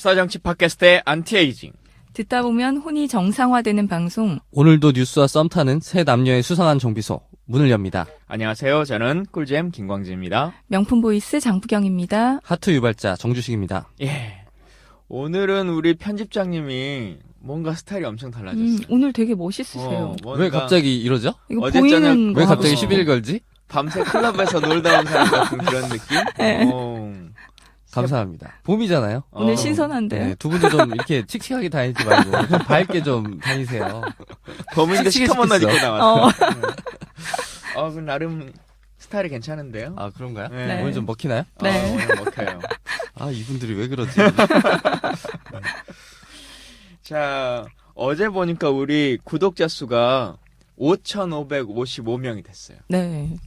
수다정치 팟캐스트의 안티에이징. 듣다 보면 혼이 정상화되는 방송. 오늘도 뉴스와 썸 타는 새 남녀의 수상한 정비소 문을 엽니다. 안녕하세요. 저는 꿀잼 김광진입니다. 명품 보이스 장부경입니다. 하트 유발자 정주식입니다. 예. 오늘은 우리 편집장님이 뭔가 스타일이 엄청 달라졌어요. 오늘 되게 멋있으세요. 왜 갑자기 이러죠? 이거 어제 보이는 저녁 거 왜 갑자기 하고. 11 걸지? 밤새 클럽에서 놀다 온 사람 같은 그런 느낌? 네. 감사합니다. 봄이잖아요. 오늘 어. 신선한데요. 네, 두 분도 좀 이렇게 칙칙하게 다니지 말고 좀 밝게 좀 다니세요. 범인데 시커먼 옷 입고 칙칙했어. 나왔어. 그 나름 스타일이 괜찮은데요? 아 그런가요? 네. 오늘 좀 먹히나요? 네. 오늘 먹혀요. 아 이분들이 왜 그러지? 자, 어제 보니까 우리 구독자 수가 5,555명이 됐어요. 네.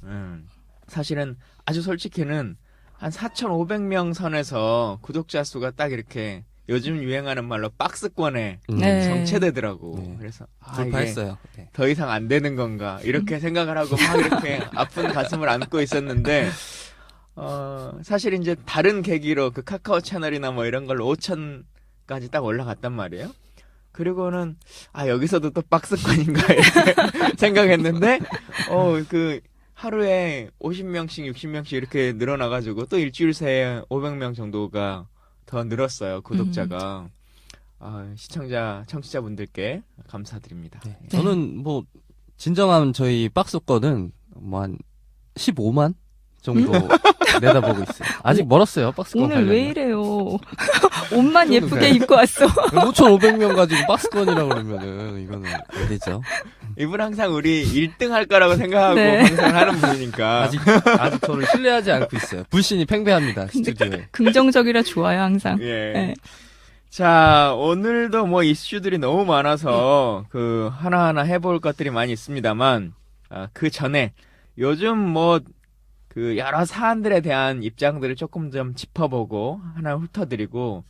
사실은 아주 솔직히는 한 4,500명 선에서 구독자 수가 딱 이렇게 요즘 유행하는 말로 박스권에 네. 정체되더라고. 네. 그래서 이게 돌파했어요. 네. 더 이상 안 되는 건가 이렇게 생각을 하고 막 이렇게 아픈 가슴을 안고 있었는데 사실 이제 다른 계기로 그 카카오 채널이나 뭐 이런 걸로 5,000까지 딱 올라갔단 말이에요. 그리고는 여기서도 또 박스권인가 이렇게 생각했는데 그 하루에 50명씩 60명씩 이렇게 늘어나가지고 또 일주일 새에 500명 정도가 더 늘었어요. 구독자가. 시청자 청취자분들께 감사드립니다. 네. 저는 뭐 진정한 저희 박스권은 뭐 한 15만 정도 내다보고 있어요. 아직 멀었어요. 박스권 오늘 가려면. 왜 이래요? 옷만 예쁘게 입고 왔어. 5,500명 가지고 박스권이라고 그러면은 이거는 안 되죠. 이분 항상 우리 1등 할 거라고 생각하고 네. 항상 하는 분이니까. 아직 저를 신뢰하지 않고 있어요. 불신이 팽배합니다. 근데 스튜디오에. 긍정적이라 좋아요, 항상. 예. 네. 자, 오늘도 뭐 이슈들이 너무 많아서 그 하나하나 해볼 것들이 많이 있습니다만 그 전에 요즘 뭐 그 여러 사안들에 대한 입장들을 조금 좀 짚어보고 하나 훑어드리고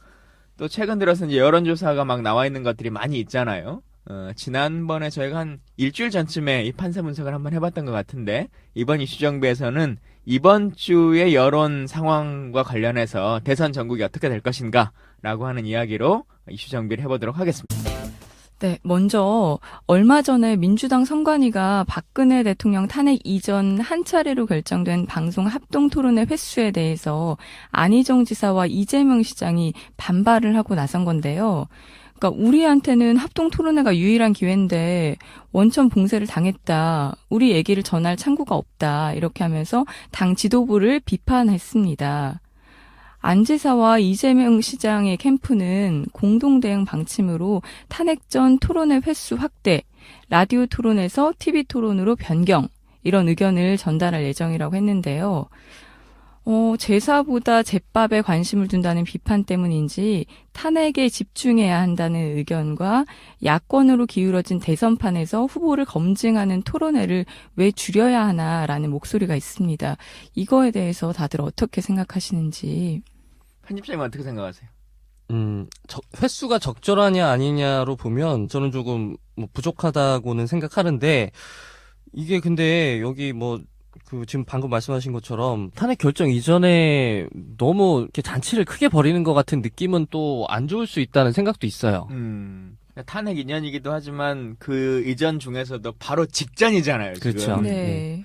또 최근 들어서 이제 여론조사가 막 나와 있는 것들이 많이 있잖아요. 지난번에 저희가 한 일주일 전쯤에 이 판세 분석을 한번 해봤던 것 같은데 이번 이슈 정비에서는 이번 주의 여론 상황과 관련해서 대선 전국이 어떻게 될 것인가 라고 하는 이야기로 이슈 정비를 해보도록 하겠습니다. 네, 먼저 얼마 전에 민주당 선관위가 박근혜 대통령 탄핵 이전 한 차례로 결정된 방송 합동 토론회 횟수에 대해서 안희정 지사와 이재명 시장이 반발을 하고 나선 건데요. 그러니까 우리한테는 합동 토론회가 유일한 기회인데 원천 봉쇄를 당했다. 우리 얘기를 전할 창구가 없다. 이렇게 하면서 당 지도부를 비판했습니다. 안 지사와 이재명 시장의 캠프는 공동대응 방침으로 탄핵 전 토론회 횟수 확대, 라디오 토론에서 TV 토론으로 변경, 이런 의견을 전달할 예정이라고 했는데요. 제사보다 제밥에 관심을 둔다는 비판 때문인지 탄핵에 집중해야 한다는 의견과 야권으로 기울어진 대선판에서 후보를 검증하는 토론회를 왜 줄여야 하나라는 목소리가 있습니다. 이거에 대해서 다들 어떻게 생각하시는지. 편집장님 어떻게 생각하세요? 횟수가 적절하냐 아니냐로 보면 저는 조금 뭐 부족하다고는 생각하는데 이게 근데 여기 뭐 지금 방금 말씀하신 것처럼 탄핵 결정 이전에 너무 이렇게 잔치를 크게 벌이는 것 같은 느낌은 또 안 좋을 수 있다는 생각도 있어요. 탄핵 이전이기도 하지만 그 이전 중에서도 바로 직전이잖아요. 지금. 그렇죠. 네.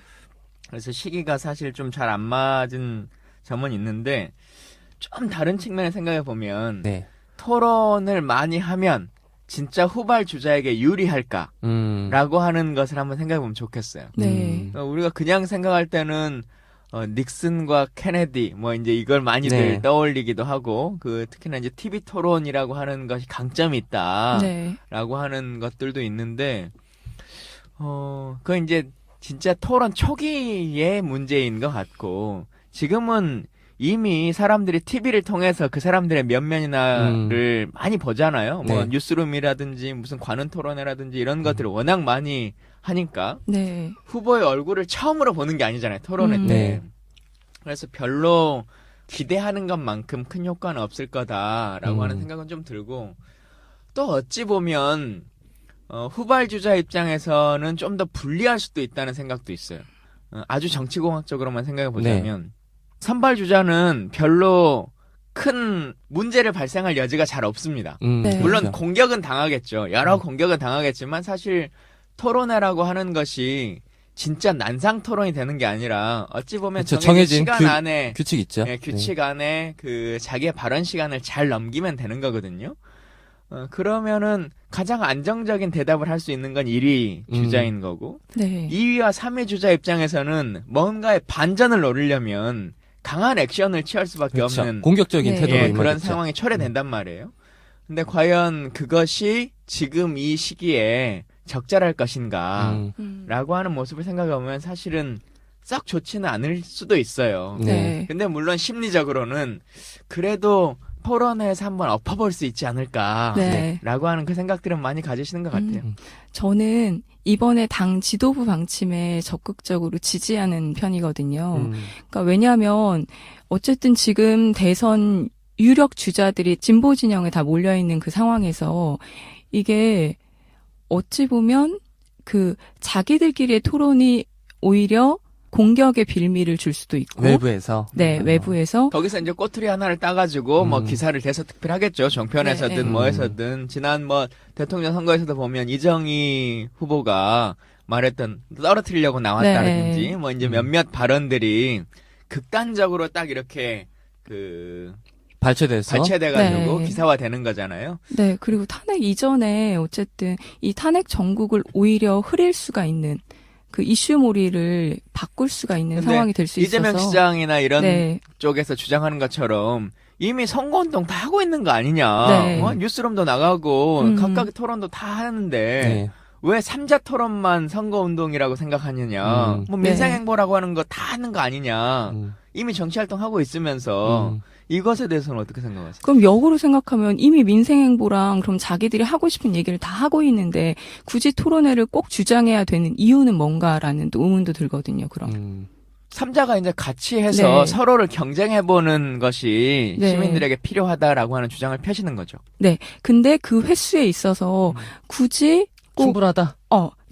그래서 시기가 사실 좀 잘 안 맞은 점은 있는데 좀 다른 측면에 생각해 보면 네. 토론을 많이 하면 진짜 후발 주자에게 유리할까라고 하는 것을 한번 생각해 보면 좋겠어요. 네. 우리가 그냥 생각할 때는 닉슨과 케네디 뭐 이제 이걸 많이들 네. 떠올리기도 하고 특히나 이제 TV 토론이라고 하는 것이 강점이 있다라고 네. 하는 것들도 있는데 그건 이제 진짜 토론 초기의 문제인 것 같고 지금은 이미 사람들이 TV를 통해서 그 사람들의 면면이나를 많이 보잖아요. 뭐 네. 뉴스룸이라든지 무슨 관훈 토론회라든지 이런 것들을 워낙 많이 하니까 네. 후보의 얼굴을 처음으로 보는 게 아니잖아요. 토론회 때. 네. 그래서 별로 기대하는 것만큼 큰 효과는 없을 거다라고 하는 생각은 좀 들고 또 어찌 보면 후발주자 입장에서는 좀 더 불리할 수도 있다는 생각도 있어요. 아주 정치공학적으로만 생각해 보자면 선발 주자는 별로 큰 문제를 발생할 여지가 잘 없습니다. 네. 물론 그렇죠. 공격은 당하겠죠. 여러 공격은 당하겠지만 사실 토론회라고 하는 것이 진짜 난상 토론이 되는 게 아니라 어찌 보면 그렇죠. 정해진 정해진 시간 안에 규칙 있죠. 규칙 안에 그 자기의 발언 시간을 잘 넘기면 되는 거거든요. 그러면은 가장 안정적인 대답을 할 수 있는 건 1위 주자인 거고 네. 2위와 3위 주자 입장에서는 뭔가의 반전을 노리려면 강한 액션을 취할 수밖에 그렇죠. 없는 공격적인 네. 태도로 그런 임하겠죠. 상황이 초래된단 말이에요. 근데 과연 그것이 지금 이 시기에 적절할 것인가 음. 라고 하는 모습을 생각해보면 사실은 썩 좋지는 않을 수도 있어요. 네. 근데 물론 심리적으로는 그래도 토론회에서 한번 엎어볼 수 있지 않을까 네. 라고 하는 그 생각들은 많이 가지시는 것 같아요. 저는 이번에 당 지도부 방침에 적극적으로 지지하는 편이거든요. 그러니까 왜냐하면 어쨌든 지금 대선 유력 주자들이 진보 진영에 다 몰려 있는 그 상황에서 이게 어찌 보면 그 자기들끼리의 토론이 오히려 공격의 빌미를 줄 수도 있고 외부에서. 네, 외부에서 거기서 이제 꼬투리 하나를 따가지고 뭐 기사를 대서특필하겠죠. 정편에서든 네. 뭐에서든 지난 뭐 대통령 선거에서도 보면 이정희 후보가 말했던 떨어뜨리려고 나왔다든지 네. 뭐 이제 몇몇 발언들이 극단적으로 딱 이렇게 그 발췌돼서. 발췌돼가지고 네. 기사화되는 거잖아요. 네, 그리고 탄핵 이전에 어쨌든 이 탄핵 전국을 오히려 흐릴 수가 있는 그 이슈몰이를 바꿀 수가 있는 근데 상황이 될 수 있어서 이재명 시장이나 이런 네, 쪽에서 주장하는 것처럼 이미 선거운동 다 하고 있는 거 아니냐. 네. 뉴스룸도 나가고 각각의 토론도 다 하는데 네. 왜 삼자 토론만 선거운동이라고 생각하느냐. 뭐 네. 민생행보라고 하는 거 다 하는 거 아니냐. 음. 이미 정치활동 하고 있으면서 이것에 대해서는 어떻게 생각하세요? 그럼 역으로 생각하면 이미 민생행보랑 그럼 자기들이 하고 싶은 얘기를 다 하고 있는데 굳이 토론회를 꼭 주장해야 되는 이유는 뭔가라는 또 의문도 들거든요. 그럼. 삼자가 이제 같이 해서 네. 서로를 경쟁해보는 것이 네. 시민들에게 필요하다라고 하는 주장을 펴시는 거죠. 네, 근데 그 횟수에 있어서 굳이 꼭 충분하다.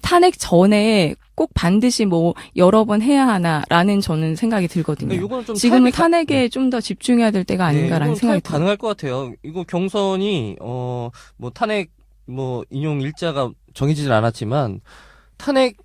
탄핵 전에 꼭 반드시 뭐 여러 번 해야 하나라는 저는 생각이 들거든요. 근데 이거는 좀 지금은 타협이 탄핵에 좀 더 집중해야 될 때가 아닌가라는 이건 생각이 타협 들어요. 가능할 것 같아요. 이거 경선이 뭐 탄핵 뭐 인용 일자가 정해지진 않았지만 탄핵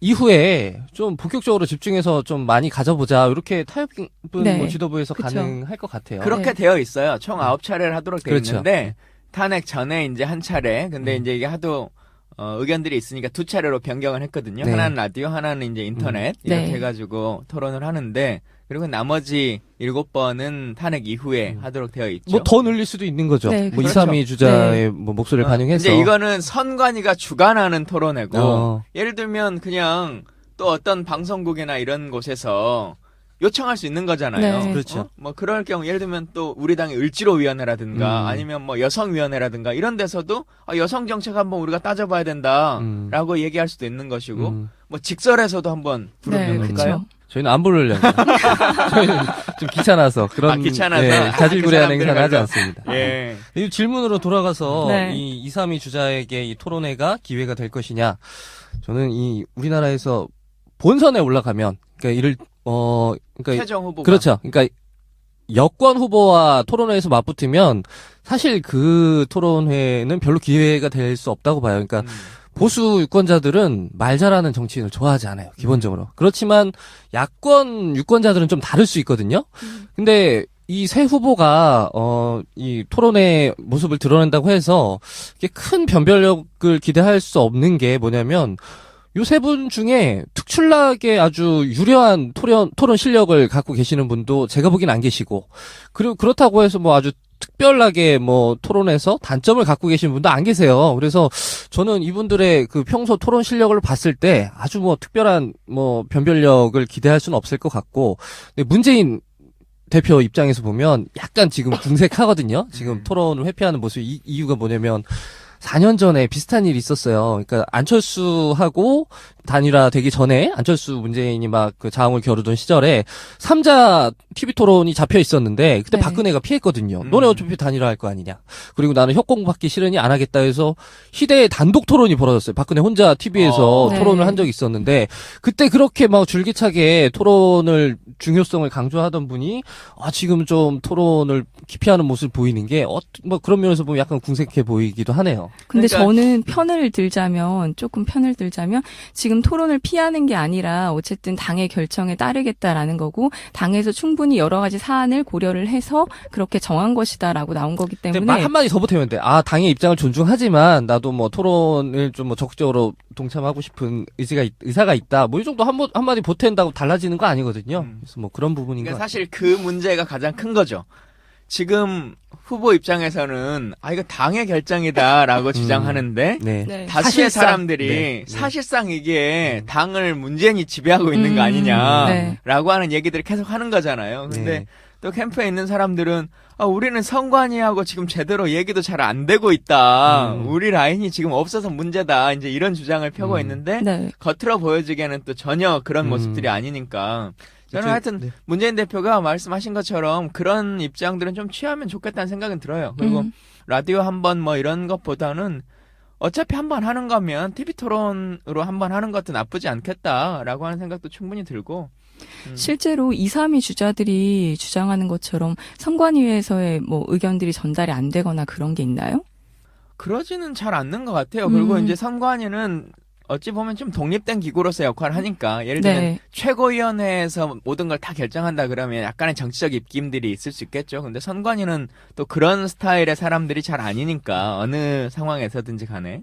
이후에 좀 본격적으로 집중해서 좀 많이 가져보자. 이렇게 타협은 네. 뭐 지도부에서 그쵸. 가능할 것 같아요. 그렇게 네. 되어 있어요. 총 9차례를 하도록 되어 그렇죠. 있는데 탄핵 전에 이제 한 차례. 근데 이제 이게 하도 의견들이 있으니까 2차례로 변경을 했거든요. 네. 하나는 라디오, 하나는 이제 인터넷 이렇게 네. 해가지고 토론을 하는데 그리고 나머지 7번은 탄핵 이후에 하도록 되어 있죠. 뭐 더 늘릴 수도 있는 거죠. 네, 뭐 그렇죠. 2, 3위 주자의 뭐 목소리를 반영해서. 이제 이거는 선관위가 주관하는 토론회고 어. 예를 들면 그냥 또 어떤 방송국이나 이런 곳에서 요청할 수 있는 거잖아요. 네. 그렇죠. 뭐 그럴 경우 예를 들면 또 우리 당의 을지로위원회라든가 아니면 뭐 여성위원회라든가 이런 데서도 여성 정책 한번 우리가 따져봐야 된다라고 얘기할 수도 있는 것이고 뭐 직설에서도 한번 네, 부르면 될까요? 그렇죠. 저희는 안 부르려고. 저희는 좀 귀찮아서 그런 귀찮아서? 예, 자질구레한 그 행사는 하지 사람들 않습니다. 예. 이 질문으로 돌아가서 네. 이 2, 3위 주자에게 이 토론회가 기회가 될 것이냐. 저는 이 우리나라에서 본선에 올라가면 그러니까 이를 그러니까 최종 후보가 그렇죠. 그러니까 여권 후보와 토론회에서 맞붙으면 사실 그 토론회는 별로 기회가 될 수 없다고 봐요. 그러니까 보수 유권자들은 말 잘하는 정치인을 좋아하지 않아요. 기본적으로. 그렇지만 야권 유권자들은 좀 다를 수 있거든요. 근데 이 새 후보가 이 토론회 모습을 드러낸다고 해서 이게 큰 변별력을 기대할 수 없는 게 뭐냐면 요 세 분 중에 특출나게 아주 유려한 토론 실력을 갖고 계시는 분도 제가 보기엔 안 계시고, 그리고 그렇다고 해서 뭐 아주 특별하게 뭐 토론에서 단점을 갖고 계신 분도 안 계세요. 그래서 저는 이분들의 그 평소 토론 실력을 봤을 때 아주 뭐 특별한 뭐 변별력을 기대할 수는 없을 것 같고, 근데 문재인 대표 입장에서 보면 약간 지금 궁색하거든요. 지금 토론을 회피하는 모습. 이유가 뭐냐면 4년 전에 비슷한 일이 있었어요. 그러니까 안철수하고 단일화 되기 전에 안철수 문재인이 막 그 자웅을 겨루던 시절에 3자 TV 토론이 잡혀 있었는데 그때 네. 박근혜가 피했거든요. 너네 어차피 단일화 할 거 아니냐. 그리고 나는 협공 받기 싫으니 안 하겠다 해서 희대의 단독 토론이 벌어졌어요. 박근혜 혼자 TV에서 네. 토론을 한 적이 있었는데 그때 그렇게 막 줄기차게 토론을 중요성을 강조하던 분이 지금 좀 토론을 기피하는 모습을 보이는 게 뭐 그런 면에서 보면 약간 궁색해 보이기도 하네요. 근데 그러니까- 저는 조금 편을 들자면 지금 토론을 피하는 게 아니라 어쨌든 당의 결정에 따르겠다라는 거고 당에서 충분히 여러 가지 사안을 고려를 해서 그렇게 정한 것이다라고 나온 거기 근데 때문에 말 한마디 더 보태면 돼. 당의 입장을 존중하지만 나도 뭐 토론을 좀 뭐 적극적으로 동참하고 싶은 의사가 있다. 뭐 이 정도 한마디 보탠다고 달라지는 거 아니거든요. 그래서 뭐 그런 부분인 것 그러니까 같아요. 사실 그 문제가 가장 큰 거죠. 지금 후보 입장에서는 이거 당의 결정이다라고 주장하는데 네. 네. 다수의 사실상. 사람들이 네. 사실상 이게 당을 문재인이 지배하고 있는 거 아니냐라고 하는 얘기들을 계속 하는 거잖아요. 근데 네. 또 캠프에 있는 사람들은 우리는 선관위하고 지금 제대로 얘기도 잘 안 되고 있다. 우리 라인이 지금 없어서 문제다. 이제 이런 주장을 펴고 있는데 네. 겉으로 보여지기에는 또 전혀 그런 모습들이 아니니까 저는 하여튼 네. 문재인 대표가 말씀하신 것처럼 그런 입장들은 좀 취하면 좋겠다는 생각은 들어요. 그리고 라디오 한번 뭐 이런 것보다는 어차피 한번 하는 거면 TV 토론으로 한번 하는 것도 나쁘지 않겠다라고 하는 생각도 충분히 들고 실제로 2, 3위 주자들이 주장하는 것처럼 선관위에서의 뭐 의견들이 전달이 안 되거나 그런 게 있나요? 그러지는 잘 않는 것 같아요. 그리고 이제 선관위는 어찌 보면 좀 독립된 기구로서 역할을 하니까 예를 들면 네. 최고위원회에서 모든 걸 다 결정한다 그러면 약간의 정치적 입김들이 있을 수 있겠죠. 근데 선관위는 또 그런 스타일의 사람들이 잘 아니니까 어느 상황에서든지 간에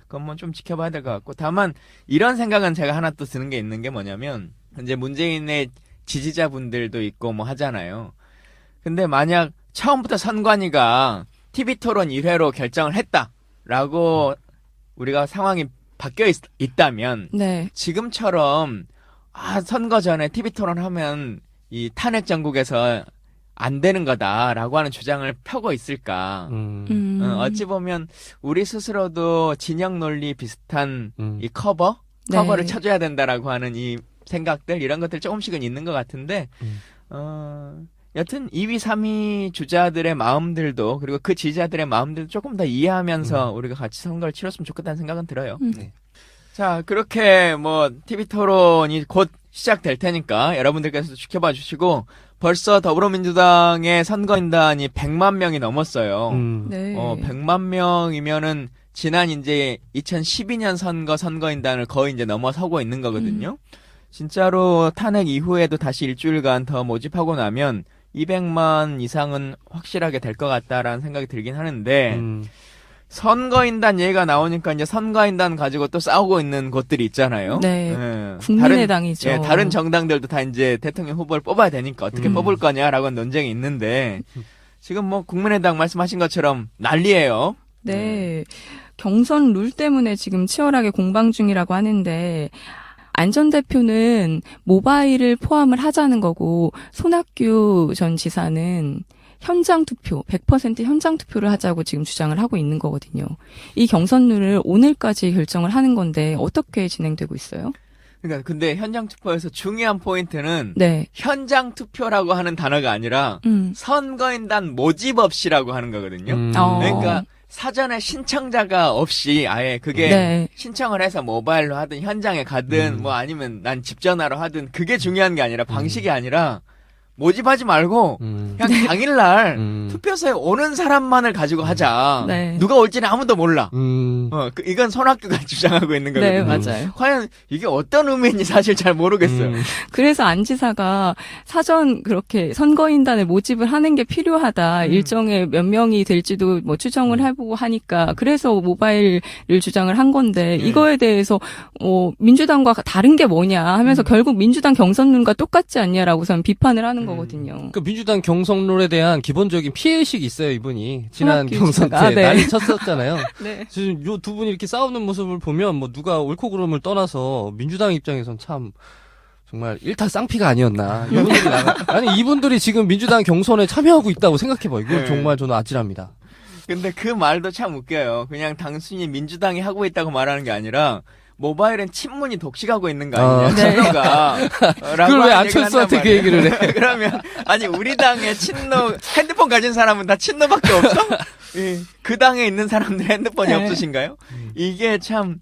그건 뭐 좀 지켜봐야 될 것 같고 다만 이런 생각은 제가 하나 또 드는 게 있는 게 뭐냐면 이제 문재인의 지지자분들도 있고 뭐 하잖아요. 근데 만약 처음부터 선관위가 TV 토론 1회로 결정을 했다라고 우리가 상황이 바뀌어 있다면 네. 지금처럼 선거 전에 TV 토론하면 이 탄핵 정국에서 안 되는 거다라고 하는 주장을 펴고 있을까? 어찌 보면 우리 스스로도 진영 논리 비슷한 이 커버를 네. 쳐줘야 된다라고 하는 이 생각들 이런 것들 조금씩은 있는 것 같은데 여튼 2위, 3위 주자들의 마음들도 그리고 그 지지자들의 마음들도 조금 더 이해하면서 우리가 같이 선거를 치렀으면 좋겠다는 생각은 들어요. 네. 자, 그렇게 뭐 TV 토론이 곧 시작될 테니까 여러분들께서도 지켜봐 주시고 벌써 더불어민주당의 선거인단이 100만 명이 넘었어요. 네. 100만 명이면은 지난 이제 2012년 선거인단을 거의 이제 넘어서고 있는 거거든요. 진짜로 탄핵 이후에도 다시 일주일간 더 모집하고 나면 200만 이상은 확실하게 될 것 같다라는 생각이 들긴 하는데 선거인단 얘기가 나오니까 이제 선거인단 가지고 또 싸우고 있는 곳들이 있잖아요. 네. 예. 국민의당이죠. 다른 정당들도 다 이제 대통령 후보를 뽑아야 되니까 어떻게 뽑을 거냐라고 논쟁이 있는데 지금 뭐 국민의당 말씀하신 것처럼 난리예요. 네. 경선 룰 때문에 지금 치열하게 공방 중이라고 하는데 안 전 대표는 모바일을 포함을 하자는 거고 손학규 전 지사는 현장 투표, 100% 현장 투표를 하자고 지금 주장을 하고 있는 거거든요. 이 경선룰을 오늘까지 결정을 하는 건데 어떻게 진행되고 있어요? 그러니까 근데 현장 투표에서 중요한 포인트는 네. 현장 투표라고 하는 단어가 아니라 선거인단 모집 없이라고 하는 거거든요. 그러니까 사전에 신청자가 없이 아예 그게 네. 신청을 해서 모바일로 하든 현장에 가든 뭐 아니면 난 집 전화로 하든 그게 중요한 게 아니라 방식이 아니라 모집하지 말고 그냥 당일날 투표소에 오는 사람만을 가지고 하자. 네. 누가 올지는 아무도 몰라. 이건 손학규가 주장하고 있는 네, 거거든요. 맞아요. 과연 이게 어떤 의미인지 사실 잘 모르겠어요. 그래서 안 지사가 사전 그렇게 선거인단을 모집을 하는 게 필요하다. 일정에 몇 명이 될지도 뭐 추정을 해보고 하니까 그래서 모바일을 주장을 한 건데 이거에 대해서 민주당과 다른 게 뭐냐 하면서 결국 민주당 경선룰과 똑같지 않냐라고선 비판을 하는 거거든요. 그 민주당 경선룰에 대한 기본적인 피해의식이 있어요, 이분이. 지난 손학규 경선 때 지사가, 네. 난리 쳤었잖아요. 네. 지금 요 두 분이 이렇게 싸우는 모습을 보면 뭐 누가 옳고 그름을 떠나서 민주당 입장에선 참 정말 일타 쌍피가 아니었나. 아니 이분들이 지금 민주당 경선에 참여하고 있다고 생각해봐. 이거 네. 정말 저는 아찔합니다. 근데 그 말도 참 웃겨요. 그냥 단순히 민주당이 하고 있다고 말하는 게 아니라 모바일은 친문이 독식하고 있는 거 아니냐, 네. 친노가. 그걸 왜 안철수한테 그 얘기를 해? 그러면, 아니, 우리 당의 친노, 핸드폰 가진 사람은 다 친노밖에 없어? 그 당에 있는 사람들 핸드폰이 네. 없으신가요? 이게 참,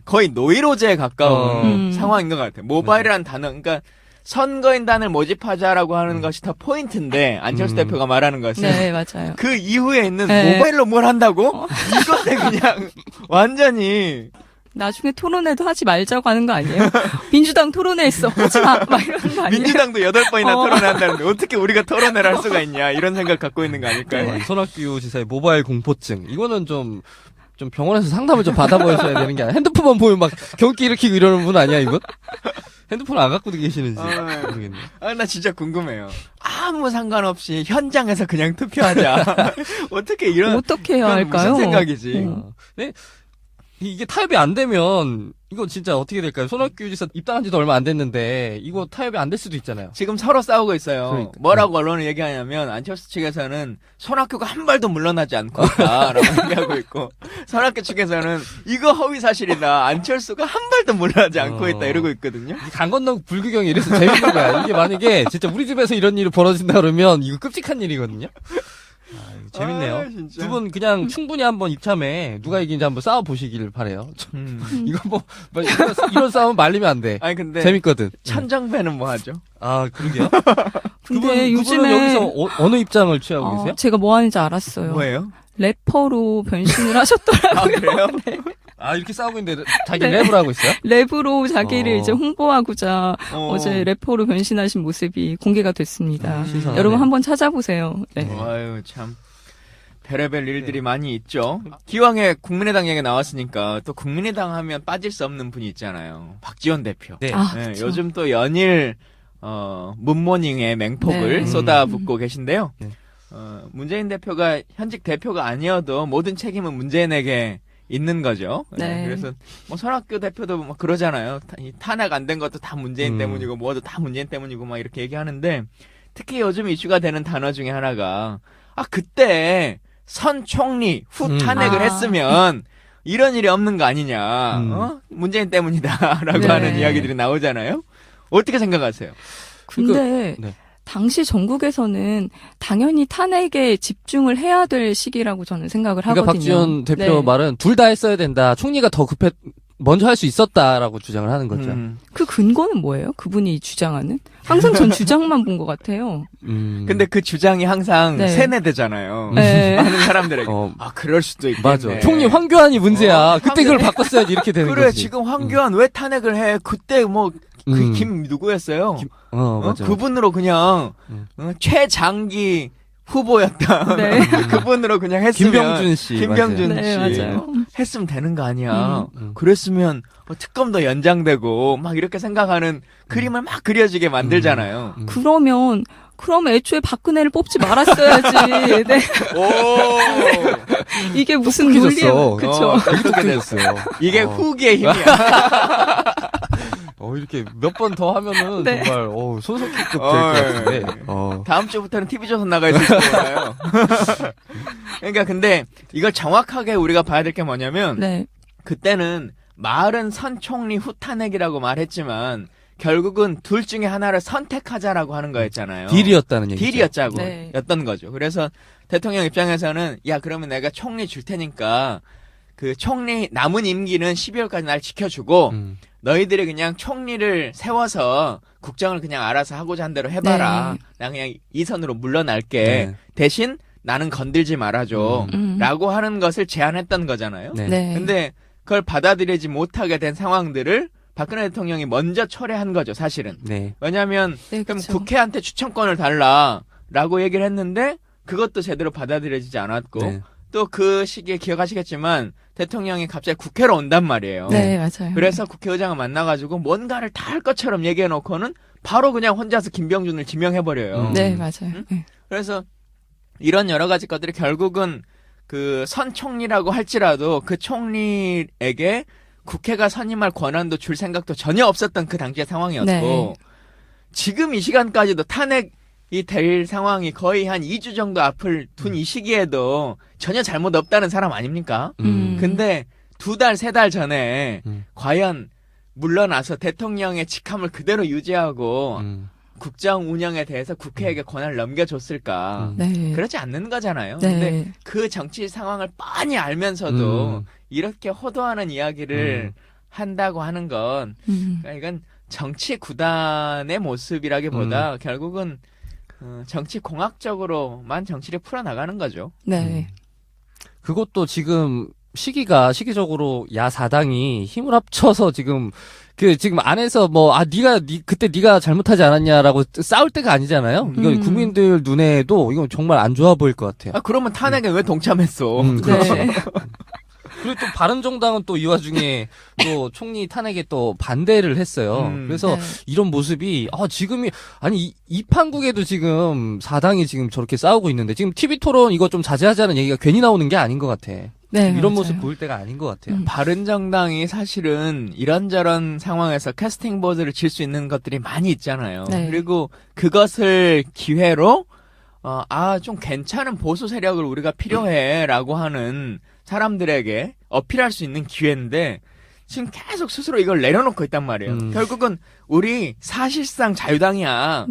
거의 노이로제에 가까운 상황인 것 같아요. 모바일이라는 단어, 그러니까, 선거인단을 모집하자라고 하는 것이 더 포인트인데, 안철수 대표가 말하는 것은. 네, 맞아요. 그 이후에 있는 네. 모바일로 뭘 한다고? 이것에 그냥 완전히 나중에 토론회도 하지 말자고 하는 거 아니에요? 민주당 토론회했어. 하지 마. 막 이러는 거 아니에요? 민주당도 8번이나 토론회 한다는데 어떻게 우리가 토론회를 할 수가 있냐 이런 생각 갖고 있는 거 아닐까요? 손학규 지사의 모바일 공포증. 이거는 좀 병원에서 상담을 좀 받아보셔야 되는 게 아니야. 핸드폰만 보면 막 경기 일으키고 이러는 분 아니야, 이분? 핸드폰 안 갖고 계시는지 모르겠네. 나 진짜 궁금해요. 아무 상관없이 현장에서 그냥 투표하자. 어떻게 이런 어떻게 해야 그건 할까요? 무슨 생각이지? 네? 이게 타협이 안 되면 이거 진짜 어떻게 될까요? 손학규 지사 입당한 지도 얼마 안 됐는데 이거 타협이 안 될 수도 있잖아요. 지금 서로 싸우고 있어요. 그러니까. 뭐라고 언론을 얘기하냐면 안철수 측에서는 손학규가 한 발도 물러나지 않고 있다라고 얘기하고 있고 손학규 측에서는 이거 허위 사실이다. 안철수가 한 발도 물러나지 않고 있다 이러고 있거든요. 강 건너 불규경이 이래서 재밌는 거야. 이게 만약에 진짜 우리 집에서 이런 일이 벌어진다 그러면 이거 끔찍한 일이거든요. 이거 재밌네요. 진짜. 두 분 그냥 충분히 한번 이참에 누가 이긴지 한번 싸워 보시길 바래요. 이거 뭐 이런 싸움 말리면 안 돼. 아니 근데 재밌거든. 천정배는 뭐 하죠? 아 그러게요. 근데 그분은 요즘에 여기서 어느 입장을 취하고 계세요? 제가 뭐 하는지 알았어요. 뭐예요? 래퍼로 변신을 하셨더라고요. 아 그래요? 아 이렇게 싸우고 있는데 자기 네. 랩을 하고 있어요? 랩으로 자기를 어. 이제 홍보하고자 어제 래퍼로 변신하신 모습이 공개가 됐습니다. 신선하네. 여러분 한번 찾아보세요. 네. 아유 참 별의별 일들이 많이 있죠. 기왕에 국민의당 얘기 나왔으니까 또 국민의당 하면 빠질 수 없는 분이 있잖아요. 박지원 대표. 네. 아, 네, 그쵸. 요즘 또 연일 문모닝의 맹폭을 네. 쏟아붓고 계신데요. 네. 문재인 대표가 현직 대표가 아니어도 모든 책임은 문재인에게 있는 거죠. 네. 그래서 뭐 손학규 대표도 막 그러잖아요. 이 탄핵 안 된 것도 다 문재인 때문이고 뭐도 다 문재인 때문이고 막 이렇게 얘기하는데 특히 요즘 이슈가 되는 단어 중에 하나가 그때 선 총리 후 탄핵을 아. 했으면 이런 일이 없는 거 아니냐. 문재인 때문이다라고 네. 하는 이야기들이 나오잖아요. 어떻게 생각하세요? 근데 네. 당시 전국에서는 당연히 탄핵에 집중을 해야 될 시기라고 저는 생각을 그러니까 하거든요. 박지원 대표 네. 말은 둘 다 했어야 된다. 총리가 더 먼저 할 수 있었다라고 주장을 하는 거죠. 그 근거는 뭐예요? 그분이 주장하는? 항상 전 주장만 본 것 같아요. 근데 그 주장이 항상 네. 세뇌되잖아요. 네. 많은 사람들에게. 어. 그럴 수도 있겠네. 맞아. 총리 황교안이 문제야. 그때 그걸 황교안. 바꿨어야지 이렇게 되는 그래, 거지. 지금 황교안 왜 탄핵을 해? 그때 뭐, 김 누구였어요? 맞아. 그분으로 그냥, 최장기 후보였다. 네. 그분으로 그냥 했으면. 김병준 씨. 김병준 맞아요. 네, 씨. 맞아요. 했으면 되는 거 아니야. 음. 그랬으면 특검도 연장되고 막 이렇게 생각하는 그림을 막 그려지게 만들잖아요. 그럼 애초에 박근혜를 뽑지 말았어야지. 네. 오. 이게 무슨 똑똑해졌어. 논리예요? 그쵸. 되게 똑똑해졌어요. 이게 어. 후기의 힘이야. 이렇게 몇 번 더 하면은 네. 정말 손석희급 될 것 같은데. 다음 주부터는 TV조선 나가 있을 거예요. 그러니까 근데 이걸 정확하게 우리가 봐야 될 게 뭐냐면 네. 그때는 말은 선 총리 후 탄핵이라고 말했지만 결국은 둘 중에 하나를 선택하자라고 하는 거였잖아요. 딜이었다는 얘기죠. 딜이었자고 네. 였던 거죠. 그래서 대통령 입장에서는 야 그러면 내가 총리 줄 테니까 그 총리 남은 임기는 12월까지 날 지켜주고 너희들이 그냥 총리를 세워서 국정을 그냥 알아서 하고자 한 대로 해봐라. 네. 나 그냥 이 선으로 물러날게. 네. 대신 나는 건들지 말아줘. 라고 하는 것을 제안했던 거잖아요. 네. 네. 근데 그걸 받아들이지 못하게 된 상황들을 박근혜 대통령이 먼저 철회한 거죠, 사실은. 네. 왜냐하면 네, 그럼 그쵸. 국회한테 추천권을 달라라고 얘기를 했는데 그것도 제대로 받아들여지지 않았고 네. 또 그 시기에 기억하시겠지만 대통령이 갑자기 국회로 온단 말이에요. 네, 맞아요. 그래서 국회의장을 만나가지고 뭔가를 다 할 것처럼 얘기해놓고는 바로 그냥 혼자서 김병준을 지명해버려요. 네, 맞아요. 네. 그래서 이런 여러 가지 것들이 결국은 그 선 총리라고 할지라도 그 총리에게 국회가 선임할 권한도 줄 생각도 전혀 없었던 그 당시의 상황이었고 네. 지금 이 시간까지도 탄핵이 될 상황이 거의 한 2주 정도 앞을 둔 이 시기에도 전혀 잘못 없다는 사람 아닙니까? 근데 두 달, 세 달 전에 과연 물러나서 대통령의 직함을 그대로 유지하고 국정 운영에 대해서 국회에게 권한을 넘겨줬을까? 네. 그렇지 않는 거잖아요. 네. 근데 그 정치 상황을 뻔히 알면서도 이렇게 호도하는 이야기를 한다고 하는 건 그러니까 이건 정치 구단의 모습이라기보다 결국은 정치 공학적으로만 정치를 풀어나가는 거죠. 네. 그것도 지금 시기적으로 야사당이 힘을 합쳐서 지금 안에서 그때 네가 잘못하지 않았냐라고 싸울 때가 아니잖아요. 이거 국민들 눈에도 이건 정말 안 좋아 보일 것 같아요. 그러면 탄핵에 왜 동참했어? 그렇지. 네. 그리고 또 바른정당은 또 이 와중에 또 총리 탄핵에 또 반대를 했어요. 그래서 네. 이런 모습이 이 판국에도 지금 사당이 지금 저렇게 싸우고 있는데 지금 TV 토론 이거 좀 자제하자는 얘기가 괜히 나오는 게 아닌 것 같아. 네, 이런 맞아요. 모습 보일 때가 아닌 것 같아요. 바른정당이 사실은 이런저런 상황에서 캐스팅 보드를 질 수 있는 것들이 많이 있잖아요. 네. 그리고 그것을 기회로 좀 괜찮은 보수 세력을 우리가 필요해라고 하는 사람들에게 어필할 수 있는 기회인데 지금 계속 스스로 이걸 내려놓고 있단 말이에요. 결국은 우리 사실상 자유당이야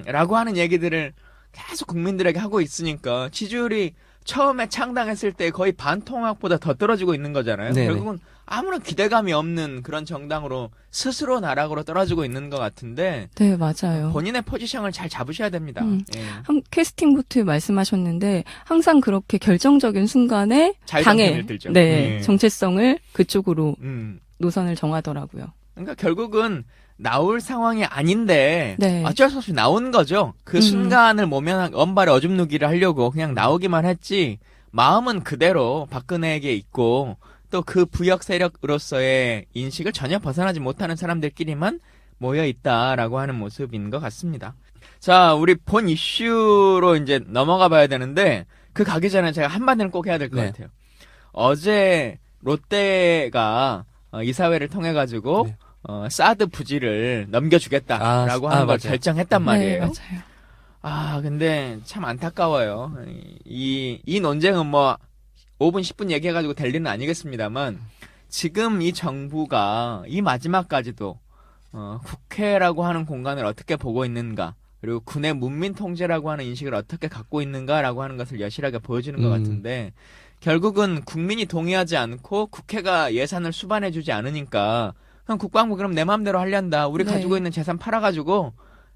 라고 하는 얘기들을 계속 국민들에게 하고 있으니까 지지율이 처음에 창당했을 때 거의 반통합보다 더 떨어지고 있는 거잖아요. 네네. 결국은 아무런 기대감이 없는 그런 정당으로 스스로 나락으로 떨어지고 있는 것 같은데 네, 맞아요. 본인의 포지션을 잘 잡으셔야 됩니다. 예. 캐스팅 보트 말씀하셨는데 항상 그렇게 결정적인 순간에 자유당 당의 편을 들죠. 네, 예. 정체성을 그쪽으로 음. 노선을 정하더라고요. 그러니까 결국은 나올 상황이 아닌데 네. 어쩔 수 없이 나온 거죠. 그 순간을 모면한 언발의 어줌 누기를 하려고 그냥 나오기만 했지 마음은 그대로 박근혜에게 있고 또 그 부역 세력으로서의 인식을 전혀 벗어나지 못하는 사람들끼리만 모여 있다라고 하는 모습인 것 같습니다. 자, 우리 본 이슈로 이제 넘어가 봐야 되는데 그 가기 전에 제가 한마디는 꼭 해야 될 것 네. 같아요. 어제 롯데가 이사회를 통해 가지고 네. 사드 부지를 넘겨주겠다라고 하는 걸 맞아요. 결정했단 말이에요. 네, 맞아요. 근데 참 안타까워요. 이 논쟁은 뭐 5분, 10분 얘기해가지고 될 일은 아니겠습니다만 지금 이 정부가 이 마지막까지도 국회라고 하는 공간을 어떻게 보고 있는가 그리고 군의 문민 통제라고 하는 인식을 어떻게 갖고 있는가라고 하는 것을 여실하게 보여주는 것 같은데 결국은 국민이 동의하지 않고 국회가 예산을 수반해주지 않으니까 그럼 국방부 그럼 내 마음대로 하련다. 우리 네. 가지고 있는 재산 팔아가지고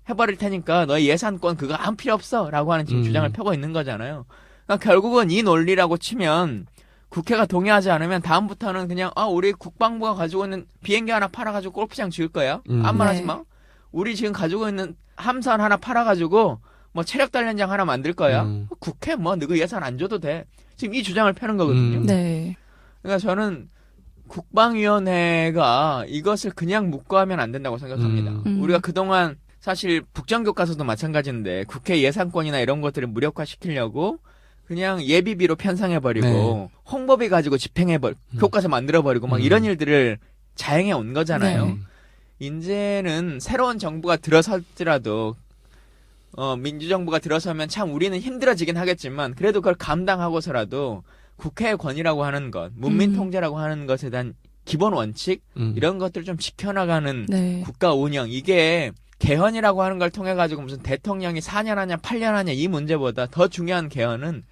해버릴 테니까 너희 예산권 그거 아무 필요 없어 라고 하는 지금 주장을 펴고 있는 거잖아요. 그러니까 결국은 이 논리라고 치면 국회가 동의하지 않으면 다음부터는 그냥 우리 국방부가 가지고 있는 비행기 하나 팔아가지고 골프장 지을 거야. 아무 말 하지 네. 마. 우리 지금 가지고 있는 함선 하나 팔아가지고 뭐 체력 단련장 하나 만들 거야. 국회 뭐 너희 예산 안 줘도 돼. 지금 이 주장을 펴는 거거든요. 네. 그러니까 저는 국방위원회가 이것을 그냥 묵고하면 안 된다고 생각합니다. 우리가 그동안 사실 국정교과서도 마찬가지인데 국회 예산권이나 이런 것들을 무력화시키려고 그냥 예비비로 편성해버리고 네. 홍보비 가지고 교과서 만들어버리고 막 이런 일들을 자행해 온 거잖아요. 네. 이제는 새로운 정부가 들어설지라도 민주정부가 들어서면 참 우리는 힘들어지긴 하겠지만 그래도 그걸 감당하고서라도 국회의 권위라고 하는 것, 문민 통제라고 하는 것에 대한 기본 원칙 이런 것들을 좀 지켜나가는 네. 국가 운영 이게 개헌이라고 하는 걸 통해 가지고 무슨 대통령이 4년 하냐 8년 하냐 이 문제보다 더 중요한 개헌은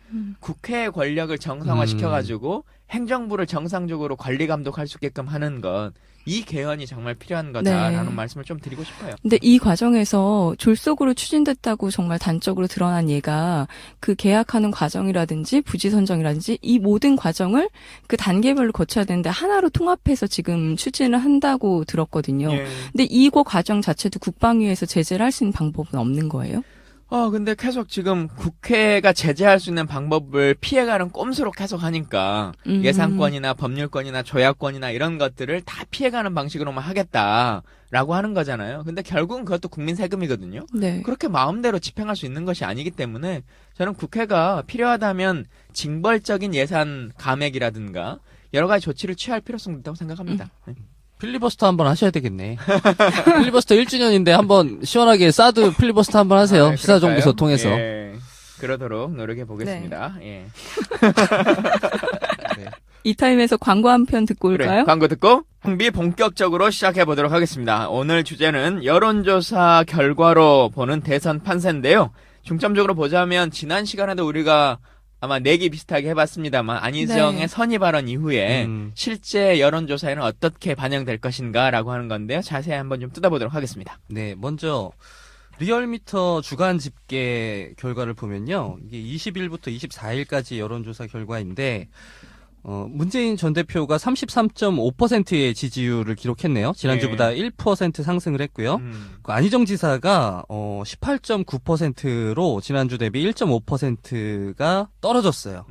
국회의 권력을 정상화시켜 가지고 행정부를 정상적으로 관리 감독할 수 있게끔 하는 것. 이 개헌이 정말 필요한 거다라는 네. 말씀을 좀 드리고 싶어요. 근데 이 과정에서 졸속으로 추진됐다고 정말 단적으로 드러난 예가 그 계약하는 과정이라든지 부지 선정이라든지 이 모든 과정을 그 단계별로 거쳐야 되는데 하나로 통합해서 지금 추진을 한다고 들었거든요. 예. 근데 이거 과정 자체도 국방위에서 제재를 할 수 있는 방법은 없는 거예요? 근데 계속 지금 국회가 제재할 수 있는 방법을 피해가는 꼼수로 계속 하니까 예산권이나 법률권이나 조약권이나 이런 것들을 다 피해가는 방식으로만 하겠다라고 하는 거잖아요. 근데 결국은 그것도 국민 세금이거든요. 네. 그렇게 마음대로 집행할 수 있는 것이 아니기 때문에 저는 국회가 필요하다면 징벌적인 예산 감액이라든가 여러 가지 조치를 취할 필요성도 있다고 생각합니다. 네. 필리버스터 한번 하셔야 되겠네. 필리버스터 1주년인데 한번 시원하게 사드 필리버스터 한번 하세요. 시사정부서 그럴까요? 통해서. 예, 그러도록 노력해 보겠습니다. 예. 네. 이 타임에서 광고 한 편 듣고 그래, 올까요? 광고 듣고 항비 본격적으로 시작해 보도록 하겠습니다. 오늘 주제는 여론조사 결과로 보는 대선 판세인데요. 중점적으로 보자면 지난 시간에도 우리가 아마 내기 비슷하게 해봤습니다만 안희정의 네. 선의 발언 이후에 음. 실제 여론조사에는 어떻게 반영될 것인가라고 하는 건데요. 자세히 한번 좀 뜯어보도록 하겠습니다. 네, 먼저 리얼미터 주간 집계 결과를 보면요. 이게 20일부터 24일까지 여론조사 결과인데 문재인 전 대표가 33.5%의 지지율을 기록했네요. 지난주보다 1% 상승을 했고요. 그 안희정 지사가 18.9%로 지난주 대비 1.5%가 떨어졌어요.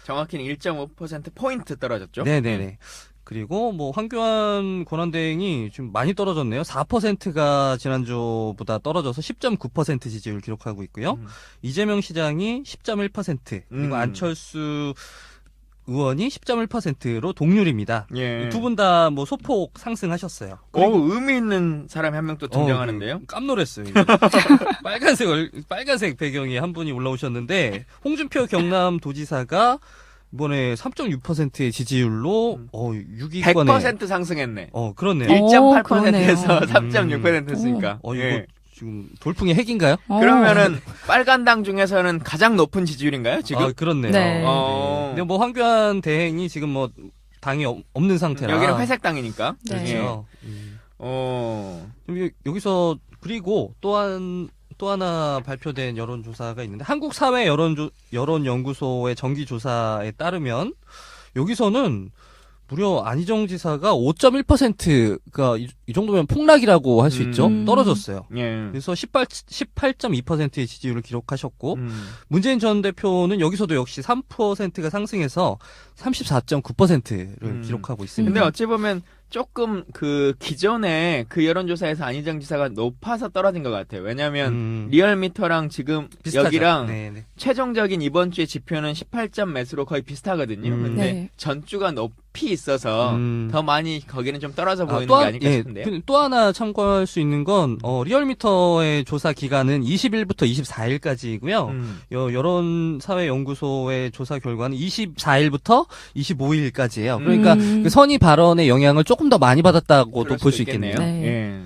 정확히는 1.5%포인트 떨어졌죠? 네네네. 그리고 뭐 황교안 권한대행이 좀 많이 떨어졌네요. 4%가 지난주보다 떨어져서 10.9% 지지율을 기록하고 있고요. 이재명 시장이 10.1%, 그리고 안철수 의원이 10.1%로 동률입니다. 예. 두 분 다 뭐 소폭 상승하셨어요. 의미 있는 사람이 한 명 또 등장하는데요. 깜놀했어요. 빨간색 배경에 한 분이 올라오셨는데 홍준표 경남도지사가 이번에 3.6%의 지지율로 6위권에 100% 상승했네. 그렇네요. 1.8%에서 그러네요. 3.6%였으니까. 이거 지금 돌풍의 핵인가요? 그러면은 빨간당 중에서는 가장 높은 지지율인가요, 지금? 그렇네요. 네. 근데 뭐 황교안 대행이 지금 뭐 당이 없는 상태라. 여기는 회색당이니까. 네. 그렇죠. 예. 여기서 그리고 또 하나 발표된 여론조사가 있는데 한국사회 여론연구소의 정기조사에 따르면 여기서는 무려 안희정 지사가 5.1%가 이 정도면 폭락이라고 할 수 있죠. 떨어졌어요. 예. 그래서 18.2%의 지지율을 기록하셨고 문재인 전 대표는 여기서도 역시 3%가 상승해서 34.9%를 기록하고 있습니다. 근데 어찌 보면 조금 그 기존에 그 여론조사에서 안희정 지사가 높아서 떨어진 것 같아요. 왜냐하면 리얼미터랑 지금 비슷하죠. 여기랑 네네. 최종적인 이번 주의 지표는 18점 매수로 거의 비슷하거든요. 근데 네. 전주가 높이 있어서 더 많이 거기는 좀 떨어져 보이는 또 게 한- 아닐까 싶은데요. 근데 또 하나 참고할 수 있는 건 리얼미터의 조사 기간은 20일부터 24일까지이고요. 여론사회연구소의 조사 결과는 24일부터 25일까지예요. 그러니까 그 선의 발언의 영향을 조금 더 많이 받았다고도 그럴 볼 수도 수 있겠네요. 네. 예.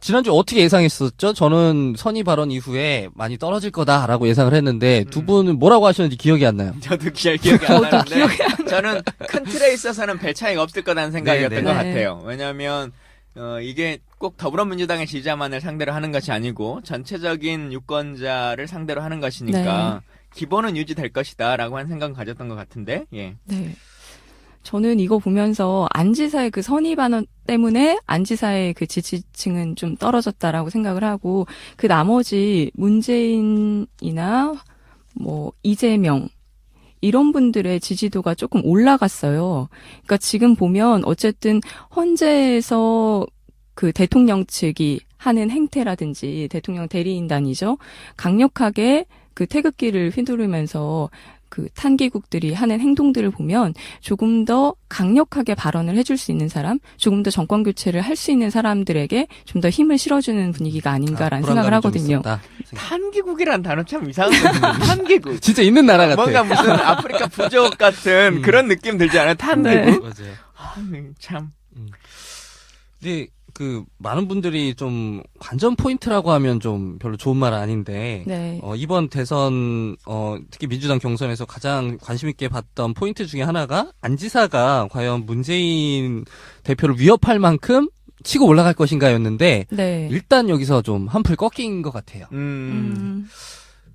지난주 어떻게 예상했었죠? 저는 선의 발언 이후에 많이 떨어질 거다라고 예상을 했는데 두 분은 뭐라고 하셨는지 기억이 안 나요. 저도 기억이 안 나는데 저는 큰 틀에 있어서는 별 차이가 없을 거라는 생각이었던 네, 것 네. 같아요. 왜냐하면 이게 꼭 더불어민주당의 지지자만을 상대로 하는 것이 아니고 전체적인 유권자를 상대로 하는 것이니까 기본은 유지될 것이다라고 한 생각은 가졌던 것 같은데. 예. 네. 저는 이거 보면서 안 지사의 그 선의 발언 때문에 안 지사의 그 지지층은 좀 떨어졌다라고 생각을 하고 그 나머지 문재인이나 뭐 이재명 이런 분들의 지지도가 조금 올라갔어요. 그러니까 지금 보면 어쨌든 헌재에서 그 대통령 측이 하는 행태라든지 대통령 대리인단이죠. 강력하게 그 태극기를 휘두르면서 그 탄기국들이 하는 행동들을 보면 조금 더 강력하게 발언을 해줄 수 있는 사람, 조금 더 정권 교체를 할 수 있는 사람들에게 좀 더 힘을 실어주는 분위기가 아닌가라는 생각을 불안감이 좀 하거든요. 있었다. 탄기국이란 단어 참 이상하거든요. 탄기국. 진짜 있는 나라 같아. 뭔가 무슨 아프리카 부족 같은 그런 느낌 들지 않아요? 탄기국? 맞아요. 참. 근데 그 많은 분들이 좀 관전 포인트라고 하면 좀 별로 좋은 말 아닌데 네. 이번 대선 특히 민주당 경선에서 가장 관심 있게 봤던 포인트 중에 하나가 안 지사가 과연 문재인 대표를 위협할 만큼 치고 올라갈 것인가였는데 네. 일단 여기서 좀 한풀 꺾인 것 같아요.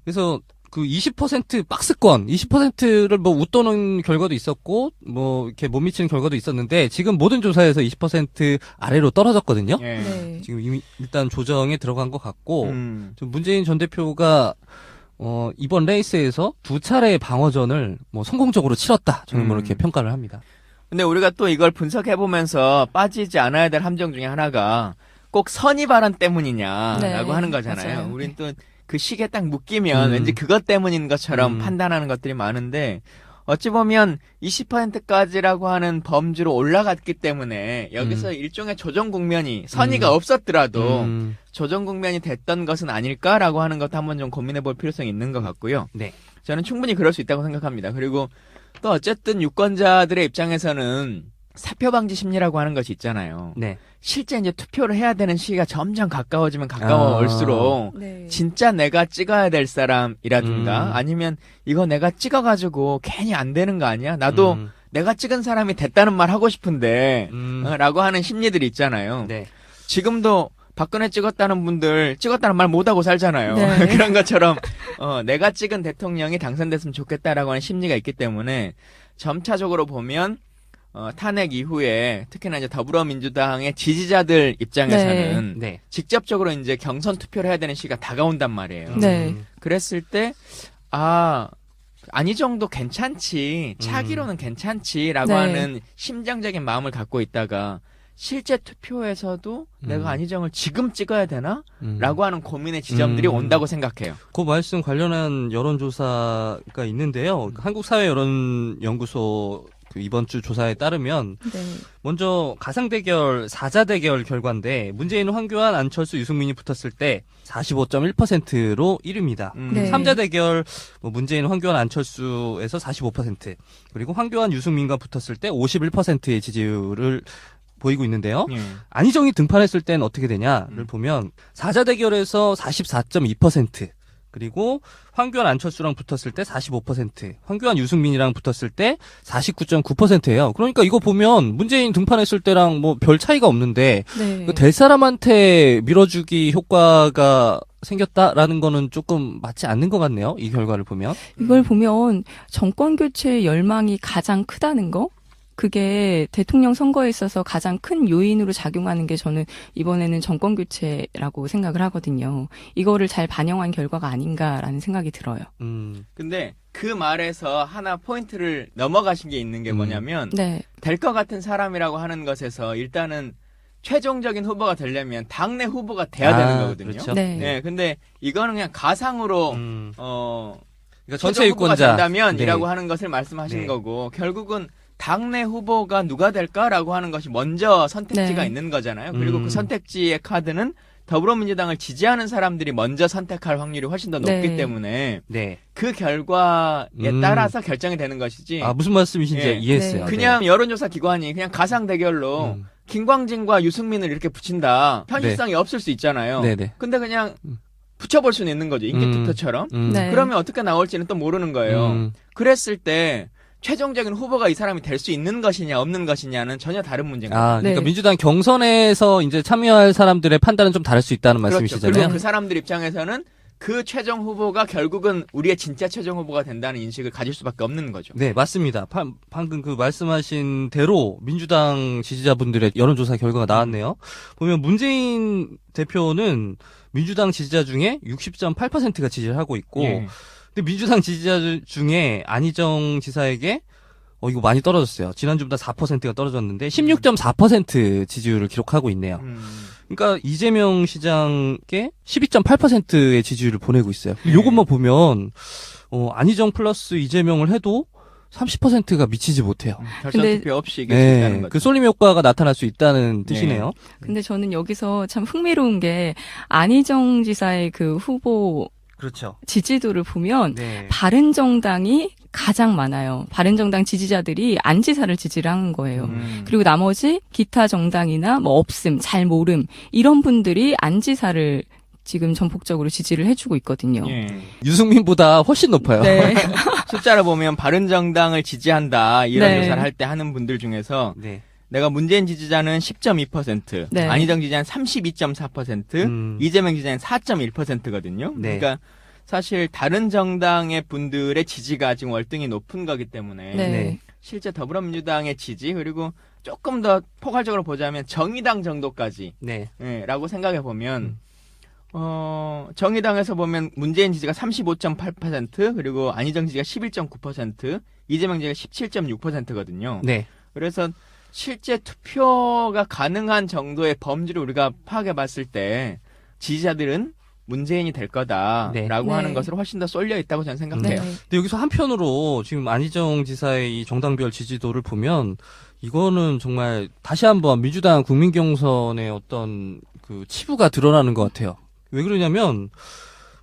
그래서 그 20% 박스권, 20%를 뭐 웃도는 결과도 있었고, 뭐, 이렇게 못 미치는 결과도 있었는데, 지금 모든 조사에서 20% 아래로 떨어졌거든요. 예. 네. 지금 이미 일단 조정에 들어간 것 같고, 좀 문재인 전 대표가, 이번 레이스에서 두 차례의 방어전을 뭐 성공적으로 치렀다. 저는 뭐 이렇게 평가를 합니다. 근데 우리가 또 이걸 분석해보면서 빠지지 않아야 될 함정 중에 하나가 꼭 선의 발언 때문이냐라고 네, 하는 거잖아요. 맞아요. 우린 또 그 시기에 딱 묶이면 왠지 그것 때문인 것처럼 판단하는 것들이 많은데 어찌 보면 20%까지라고 하는 범주로 올라갔기 때문에 여기서 일종의 조정 국면이 선의가 없었더라도 조정 국면이 됐던 것은 아닐까라고 하는 것도 한번 좀 고민해 볼 필요성이 있는 것 같고요. 네. 저는 충분히 그럴 수 있다고 생각합니다. 그리고 또 어쨌든 유권자들의 입장에서는 사표 방지 심리라고 하는 것이 있잖아요. 네. 실제 이제 투표를 해야 되는 시기가 점점 가까워지면 가까워올수록 네. 진짜 내가 찍어야 될 사람이라든가 아니면 이거 내가 찍어가지고 괜히 안 되는 거 아니야? 나도 내가 찍은 사람이 됐다는 말 하고 싶은데 라고 하는 심리들이 있잖아요. 네. 지금도 박근혜 찍었다는 분들 찍었다는 말 못하고 살잖아요. 네. 그런 것처럼 내가 찍은 대통령이 당선됐으면 좋겠다라고 하는 심리가 있기 때문에 점차적으로 보면 탄핵 이후에 특히나 이제 더불어민주당의 지지자들 입장에서는 네. 직접적으로 이제 경선 투표를 해야 되는 시기가 다가온단 말이에요. 네. 그랬을 때 안희정도 괜찮지, 차기로는 괜찮지라고 네. 하는 심정적인 마음을 갖고 있다가 실제 투표에서도 내가 안희정을 지금 찍어야 되나? 라고 하는 고민의 지점들이 온다고 생각해요. 그 말씀 관련한 여론조사가 있는데요. 한국사회여론연구소 이번 주 조사에 따르면 네. 먼저 가상대결 4자 대결 결과인데 문재인, 황교안, 안철수, 유승민이 붙었을 때 45.1%로 1위입니다. 네. 3자 대결 문재인, 황교안, 안철수에서 45% 그리고 황교안, 유승민과 붙었을 때 51%의 지지율을 보이고 있는데요. 안희정이 등판했을 때는 어떻게 되냐를 보면 4자 대결에서 44.2% 그리고 황교안, 안철수랑 붙었을 때 45%, 황교안, 유승민이랑 붙었을 때 49.9%예요. 그러니까 이거 보면 문재인 등판했을 때랑 뭐 별 차이가 없는데 네. 될 사람한테 밀어주기 효과가 생겼다라는 거는 조금 맞지 않는 것 같네요. 이 결과를 보면. 이걸 보면 정권 교체의 열망이 가장 크다는 거? 그게 대통령 선거에 있어서 가장 큰 요인으로 작용하는 게 저는 이번에는 정권 교체라고 생각을 하거든요. 이거를 잘 반영한 결과가 아닌가라는 생각이 들어요. 근데 그 말에서 하나 포인트를 넘어가신 게 있는 게 뭐냐면 네. 될 것 같은 사람이라고 하는 것에서 일단은 최종적인 후보가 되려면 당내 후보가 돼야 되는 거거든요. 그렇죠. 네. 네, 근데 이거는 그냥 가상으로 그러니까 전체 전체 후보가 유권자 된다면이라고 하는 것을 말씀하신 네. 거고 결국은 당내 후보가 누가 될까라고 하는 것이 먼저 선택지가 네. 있는 거잖아요. 그리고 그 선택지의 카드는 더불어민주당을 지지하는 사람들이 먼저 선택할 확률이 훨씬 더 높기 네. 때문에 네. 그 결과에 따라서 결정이 되는 것이지. 무슨 말씀이신지 예. 이해했어요. 네. 그냥 여론조사 기관이 그냥 가상 대결로 김광진과 유승민을 이렇게 붙인다. 현실성이 없을 수 있잖아요. 네네. 근데 그냥 붙여볼 수는 있는 거죠. 인기 투표처럼. 네. 그러면 어떻게 나올지는 또 모르는 거예요. 그랬을 때 최종적인 후보가 이 사람이 될 수 있는 것이냐 없는 것이냐는 전혀 다른 문제인 거예요. 그러니까 네. 민주당 경선에서 이제 참여할 사람들의 판단은 좀 다를 수 있다는 그렇죠. 말씀이시잖아요. 그리고 그 사람들 입장에서는 그 최종 후보가 결국은 우리의 진짜 최종 후보가 된다는 인식을 가질 수밖에 없는 거죠. 네, 맞습니다. 방금 그 말씀하신 대로 민주당 지지자분들의 여론조사 결과가 나왔네요. 보면 문재인 대표는 민주당 지지자 중에 60.8%가 지지를 하고 있고 예. 근데 민주당 지지자 중에 안희정 지사에게 이거 많이 떨어졌어요. 지난주보다 4%가 떨어졌는데 16.4% 지지율을 기록하고 있네요. 그러니까 이재명 시장께 12.8%의 지지율을 보내고 있어요. 요것만 보면 안희정 플러스 이재명을 해도 30%가 미치지 못해요. 결선 근데- 투표 없이 이길 수 있다는 거죠. 그 쏠림 효과가 나타날 수 있다는 뜻이네요. 근데 저는 여기서 참 흥미로운 게 안희정 지사의 그 후보 그렇죠. 지지도를 보면 네. 바른정당이 가장 많아요. 바른정당 지지자들이 안 지사를 지지를 하는 거예요. 그리고 나머지 기타 정당이나 뭐 없음, 잘 모름 이런 분들이 안 지사를 지금 전폭적으로 지지를 해주고 있거든요. 예. 유승민보다 훨씬 높아요. 네. 숫자를 보면 바른정당을 지지한다 이런 네. 조사를 할 때 하는 분들 중에서 네. 내가 문재인 지지자는 10.2%, 네. 안희정 지지자는 32.4%, 이재명 지지자는 4.1%거든요. 네. 그러니까 사실 다른 정당의 분들의 지지가 지금 월등히 높은 거기 때문에 네. 네. 실제 더불어민주당의 지지 그리고 조금 더 포괄적으로 보자면 정의당 정도까지 네. 라고 생각해 보면 정의당에서 보면 문재인 지지가 35.8% 그리고 안희정 지지가 11.9%, 이재명 지지가 17.6%거든요. 네. 그래서 실제 투표가 가능한 정도의 범주를 우리가 파악해 봤을 때 지지자들은 문재인이 될 거다라고 네. 하는 네. 것으로 훨씬 더 쏠려 있다고 저는 생각해요. 네. 근데 여기서 한편으로 지금 안희정 지사의 이 정당별 지지도를 보면 이거는 정말 다시 한번 민주당 국민 경선의 어떤 그 치부가 드러나는 것 같아요. 왜 그러냐면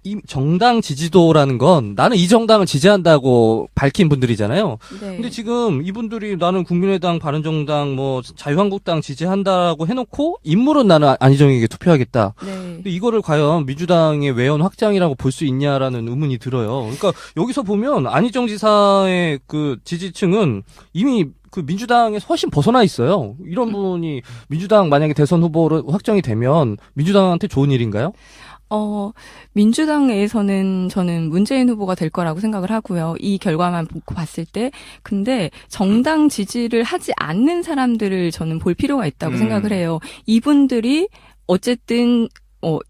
이 정당 지지도라는 건 나는 이 정당을 지지한다고 밝힌 분들이잖아요. 네. 근데 지금 이분들이 나는 국민의당, 바른정당, 뭐 자유한국당 지지한다고 해놓고 인물은 나는 안희정에게 투표하겠다. 네. 근데 이거를 과연 민주당의 외연 확장이라고 볼 수 있냐라는 의문이 들어요. 그러니까 여기서 보면 안희정 지사의 그 지지층은 이미 그 민주당에서 훨씬 벗어나 있어요. 이런 분이 민주당 만약에 대선 후보로 확정이 되면 민주당한테 좋은 일인가요? 민주당에서는 저는 문재인 후보가 될 거라고 생각을 하고요. 이 결과만 보고 봤을 때. 근데 정당 지지를 하지 않는 사람들을 저는 볼 필요가 있다고 생각을 해요. 이분들이 어쨌든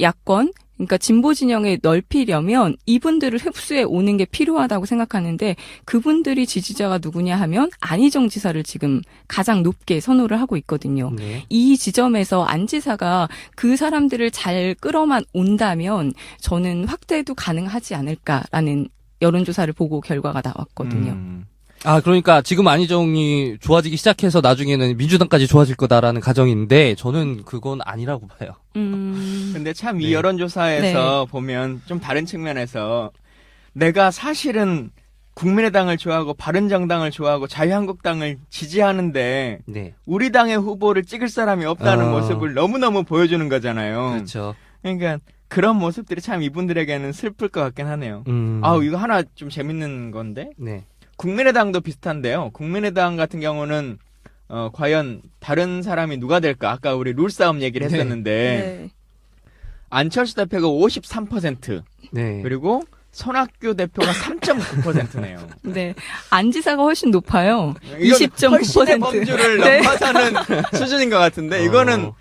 야권, 그러니까 진보 진영에 넓히려면 이분들을 흡수해 오는 게 필요하다고 생각하는데 그분들이 지지자가 누구냐 하면 안희정 지사를 지금 가장 높게 선호를 하고 있거든요. 네. 이 지점에서 안 지사가 그 사람들을 잘 끌어만 온다면 저는 확대도 가능하지 않을까라는 여론조사를 보고 결과가 나왔거든요. 아, 그러니까 지금 안희정이 좋아지기 시작해서 나중에는 민주당까지 좋아질 거다라는 가정인데 저는 그건 아니라고 봐요. 근데 참 이 네. 여론조사에서 보면 좀 다른 측면에서 내가 사실은 국민의당을 좋아하고 바른정당을 좋아하고 자유한국당을 지지하는데 네. 우리 당의 후보를 찍을 사람이 없다는 아. 모습을 너무너무 보여주는 거잖아요. 그렇죠. 그러니까 그런 모습들이 참 이분들에게는 슬플 것 같긴 하네요. 이거 하나 좀 재밌는 건데 네. 국민의당도 비슷한데요. 국민의당 같은 경우는 과연 다른 사람이 누가 될까? 아까 우리 룰싸움 얘기를 네. 했었는데 네. 안철수 대표가 53% 네. 그리고 손학규 대표가 3.9%네요. 네. 안 지사가 훨씬 높아요. 훨씬의 20.9%. 범주를 네. 넘어서는 수준인 것 같은데 이거는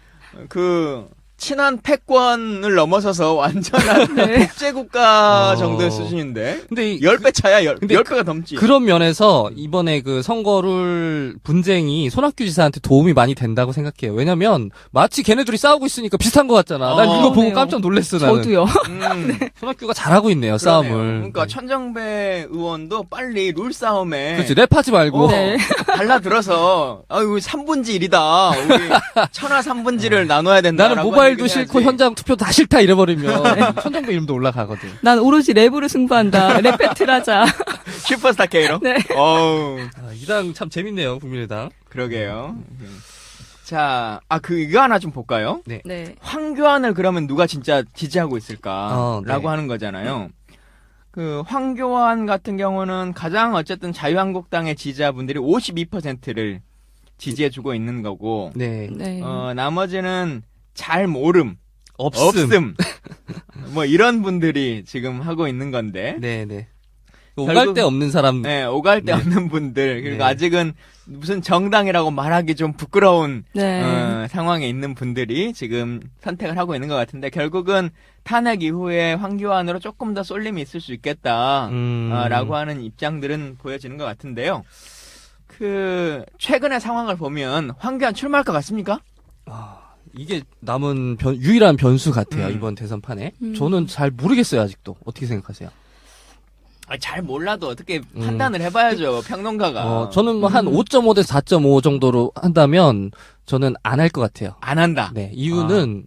그 친한 패권을 넘어서서 완전한 네. 독재국가 정도의 수준인데 근데 10배 차야. 근데 10배가 넘지. 그런 면에서 이번에 그 선거룰 분쟁이 손학규 지사한테 도움이 많이 된다고 생각해요. 왜냐면 마치 걔네들이 싸우고 있으니까 비슷한 것 같잖아. 난 이거 보고 그러네요. 깜짝 놀랐어, 나는. 저도요. 손학규가 잘하고 있네요, 그러네요. 싸움을. 그러니까 천정배 의원도 빨리 룰 싸움에 그렇지, 랩하지 말고. 네. 달라들어서 이거 3분지 1이다. 우리 천하 3분지를 나눠야 된다. 나는 모바일도 싫고 현장 투표도 다 싫다 이래버리면 천정배 이름도 올라가거든. 난 오로지 랩으로 승부한다. 랩 배틀하자. 슈퍼스타 K로. 네. 어우, 이 당 참 재밌네요, 국민의당. 그러게요. 자, 이거 하나 좀 볼까요? 네. 황교안을 그러면 누가 진짜 지지하고 있을까라고 네. 하는 거잖아요. 그 황교안 같은 경우는 가장 어쨌든 자유한국당의 지지자분들이 52%를 지지해주고 있는 거고, 네. 네. 나머지는 잘 모름, 없음. 없음, 뭐 이런 분들이 지금 하고 있는 건데, 네네. 오갈 데 없는 사람. 네, 오갈 데 네. 없는 분들, 그리고 네. 아직은 무슨 정당이라고 말하기 좀 부끄러운 네. 상황에 있는 분들이 지금 선택을 하고 있는 것 같은데 결국은 탄핵 이후에 황교안으로 조금 더 쏠림이 있을 수 있겠다 라고 하는 입장들은 보여지는 것 같은데요. 그 최근의 상황을 보면 황교안 출마할 것 같습니까? 이게 남은 유일한 변수 같아요, 이번 대선판에. 음. 저는 잘 모르겠어요, 아직도. 어떻게 생각하세요? 잘 몰라도 어떻게 판단을 해봐야죠, 평론가가. 저는 뭐 한 5.5 대 4.5 정도로 한다면 저는 안 할 것 같아요. 안 한다. 네, 이유는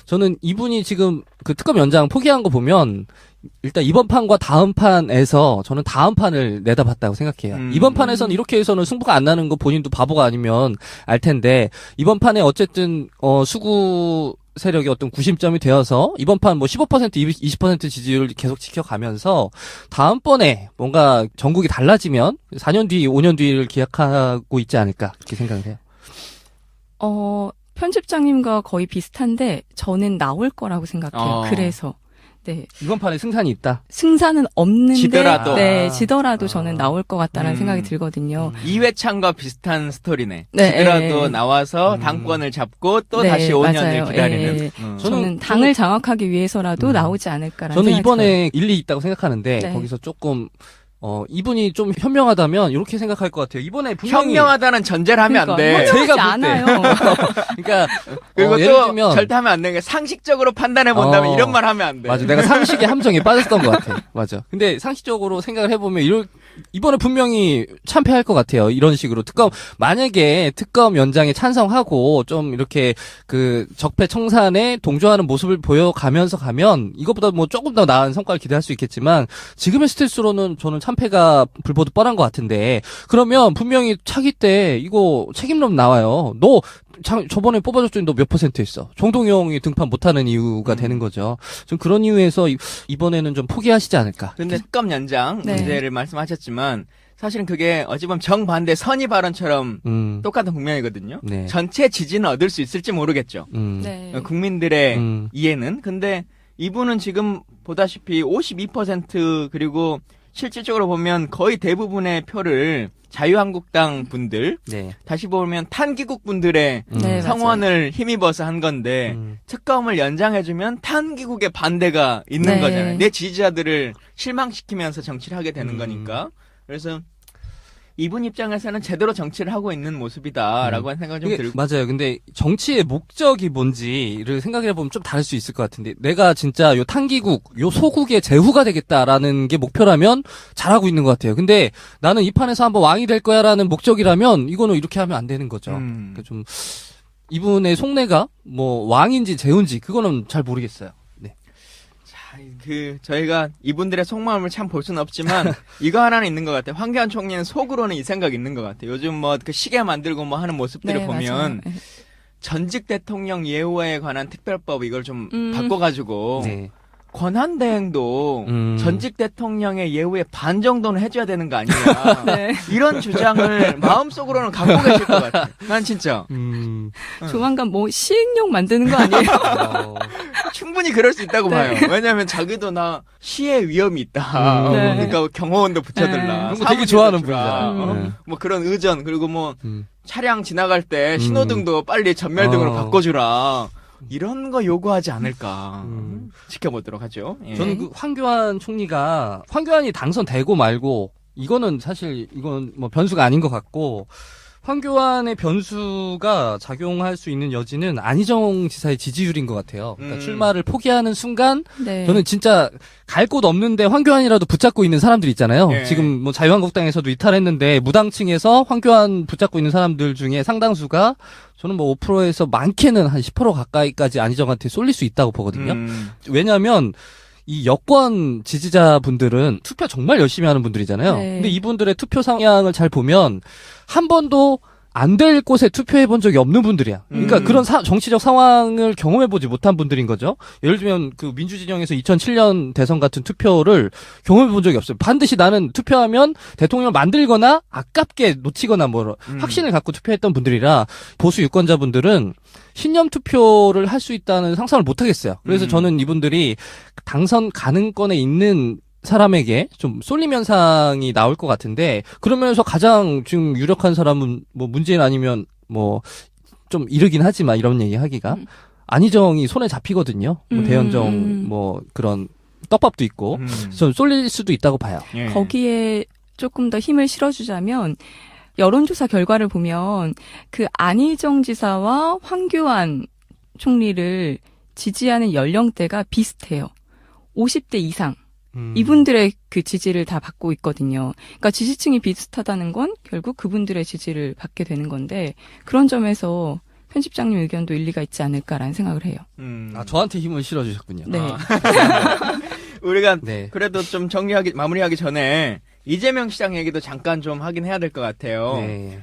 저는 이분이 지금 그 특검 연장 포기한 거 보면 일단 이번 판과 다음 판에서 저는 다음 판을 내다봤다고 생각해요. 이번 판에서는 이렇게 해서는 승부가 안 나는 거 본인도 바보가 아니면 알 텐데 이번 판에 어쨌든 수구 세력이 어떤 구심점이 되어서 이번 판 뭐 15% 20% 지지율을 계속 지켜가면서 다음번에 뭔가 전국이 달라지면 4년 뒤 5년 뒤를 기약하고 있지 않을까 그렇게 생각을 해요. 편집장님과 거의 비슷한데 저는 나올 거라고 생각해요. 그래서 네. 이번 판에 승산이 있다. 승산은 없는데 지더라도. 네, 지더라도 저는 나올 것 같다는 생각이 들거든요. 이회창과 비슷한 스토리네. 네, 지더라도 예. 나와서 당권을 잡고 또 네, 다시 5년을 맞아요. 기다리는. 예. 저는 저는 당을 장악하기 위해서라도 나오지 않을까라는 저는 생각이 이번에 일리 있다고 생각하는데 네. 거기서 조금 이분이 좀 현명하다면 이렇게 생각할 것 같아요. 이번에 분명히 현명하다는 전제를 하면 안 돼. 현명하지 제가 볼 때. 않아요. 그러니까 그리고 예를 또 들면 절대 하면 안 되는 게 상식적으로 판단해 본다면 어. 이런 말 하면 안 돼. 맞아, 내가 상식의 함정에 빠졌던 것 같아. 맞아. 근데 상식적으로 생각을 해보면 이번에 분명히 참패할 것 같아요. 이런 식으로 만약에 특검 연장에 찬성하고 좀 이렇게 그 적폐 청산에 동조하는 모습을 보여가면서 가면 이것보다 뭐 조금 더 나은 성과를 기대할 수 있겠지만 지금의 스탠스로는 저는 참패가 불보듯 뻔한 것 같은데 그러면 분명히 차기 때 이거 책임론 나와요. 너 저번에 뽑아줬더니 너 몇 퍼센트 했어? 정동영이 등판 못하는 이유가 되는 거죠. 좀 그런 이유에서 이번에는 좀 포기하시지 않을까. 근데 특검 연장 네. 문제를 말씀하셨지만 사실은 그게 어찌 보면 정반대 선의 발언처럼 똑같은 국면이거든요. 네. 전체 지지는 얻을 수 있을지 모르겠죠. 네. 국민들의 이해는. 근데 이분은 지금 보다시피 52% 그리고 실질적으로 보면 거의 대부분의 표를 자유한국당 분들 네. 다시 보면 탄기국 분들의 네, 성원을 힘입어서 한 건데 특검을 연장해주면 탄기국의 반대가 있는 네. 거잖아요. 내 지지자들을 실망시키면서 정치를 하게 되는 거니까. 그래서 이분 입장에서는 제대로 정치를 하고 있는 모습이다라고 하는 생각이 좀 이게 들고. 맞아요. 근데 정치의 목적이 뭔지를 생각해보면 좀 다를 수 있을 것 같은데 내가 진짜 요 탄기국, 요 소국의 제후가 되겠다라는 게 목표라면 잘하고 있는 것 같아요. 근데 나는 이 판에서 한번 왕이 될 거야라는 목적이라면 이거는 이렇게 하면 안 되는 거죠. 그러니까 좀 이분의 속내가 뭐 왕인지 제후인지 그거는 잘 모르겠어요. 네. 저희가 이분들의 속마음을 참 볼 수는 없지만 이거 하나는 있는 것 같아요. 황교안 총리는 속으로는 이 생각이 있는 것 같아요. 요즘 뭐 그 시계 만들고 뭐 하는 모습들을 네, 보면 맞아요. 전직 대통령 예우에 관한 특별법 이걸 좀 바꿔가지고 네. 권한대행도 전직 대통령의 예우의 반 정도는 해줘야 되는 거 아니냐. 네. 이런 주장을 마음속으로는 갖고 계실 것 같아요. 난 진짜 조만간 뭐 시행령 만드는 거 아니에요? 충분히 그럴 수 있다고 네. 봐요. 왜냐하면 자기도 나 시의 위험이 있다. 네. 그러니까 경호원도 붙여들라. 네. 그런 거 되게 좋아하는 주라. 분이잖아요. 뭐 그런 의전 그리고 뭐 차량 지나갈 때 신호등도 빨리 전멸등으로 바꿔주라. 이런 거 요구하지 않을까. 지켜보도록 하죠. 예. 저는 그 황교안 총리가 황교안이 당선되고 말고 이거는 사실 이건 뭐 변수가 아닌 것 같고 황교안의 변수가 작용할 수 있는 여지는 안희정 지사의 지지율인 것 같아요. 그러니까 출마를 포기하는 순간 네. 저는 진짜 갈 곳 없는데 황교안이라도 붙잡고 있는 사람들 있잖아요. 예. 지금 뭐 자유한국당에서도 이탈했는데 무당층에서 황교안 붙잡고 있는 사람들 중에 상당수가 저는 뭐 5%에서 많게는 한 10% 가까이까지 안희정한테 쏠릴 수 있다고 보거든요. 왜냐하면 이 여권 지지자분들은 투표 정말 열심히 하는 분들이잖아요. 네. 근데 이분들의 투표 성향을 잘 보면 한 번도 안 될 곳에 투표해 본 적이 없는 분들이야. 그러니까 그런 정치적 상황을 경험해 보지 못한 분들인 거죠. 예를 들면 그 민주진영에서 2007년 대선 같은 투표를 경험해 본 적이 없어요. 반드시 나는 투표하면 대통령을 만들거나 아깝게 놓치거나 뭐 확신을 갖고 투표했던 분들이라 보수 유권자분들은 신념 투표를 할 수 있다는 상상을 못 하겠어요. 그래서 저는 이분들이 당선 가능권에 있는 사람에게 좀 쏠림 현상이 나올 것 같은데 그러면서 가장 지금 유력한 사람은 뭐 문재인 아니면 뭐 좀 이르긴 하지만 이런 얘기 하기가 안희정이 손에 잡히거든요. 뭐 대연정 뭐 그런 떡밥도 있고 좀 쏠릴 수도 있다고 봐요. 예. 거기에 조금 더 힘을 실어주자면 여론조사 결과를 보면 그 안희정 지사와 황교안 총리를 지지하는 연령대가 비슷해요. 50대 이상. 이분들의 그 지지를 다 받고 있거든요. 그러니까 지지층이 비슷하다는 건 결국 그분들의 지지를 받게 되는 건데 그런 점에서 편집장님 의견도 일리가 있지 않을까라는 생각을 해요. 아, 저한테 힘을 실어주셨군요. 네. 우리가 네. 그래도 좀 마무리하기 전에 이재명 시장 얘기도 잠깐 좀 하긴 해야 될 것 같아요. 네.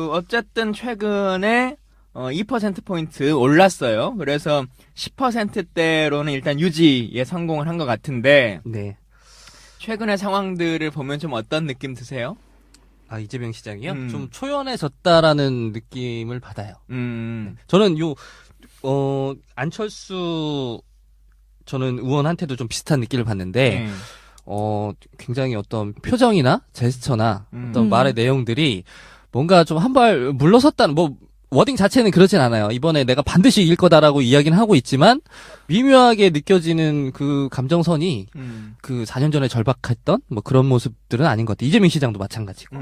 어쨌든 최근에 2%포인트 올랐어요. 그래서 10%대로는 일단 유지에 성공을 한 것 같은데, 네. 최근의 상황들을 보면 좀 어떤 느낌 드세요? 아, 이재명 시장이요? 좀 초연해졌다라는 느낌을 받아요. 저는 안철수 저는 의원한테도 좀 비슷한 느낌을 받는데, 굉장히 어떤 표정이나 제스처나 어떤 말의 내용들이 뭔가 좀 한 발 물러섰다는, 워딩 자체는 그러진 않아요. 이번에 내가 반드시 이길 거다라고 이야기는 하고 있지만, 미묘하게 느껴지는 그 감정선이 그 4년 전에 절박했던 그런 모습들은 아닌 것 같아요. 이재명 시장도 마찬가지고.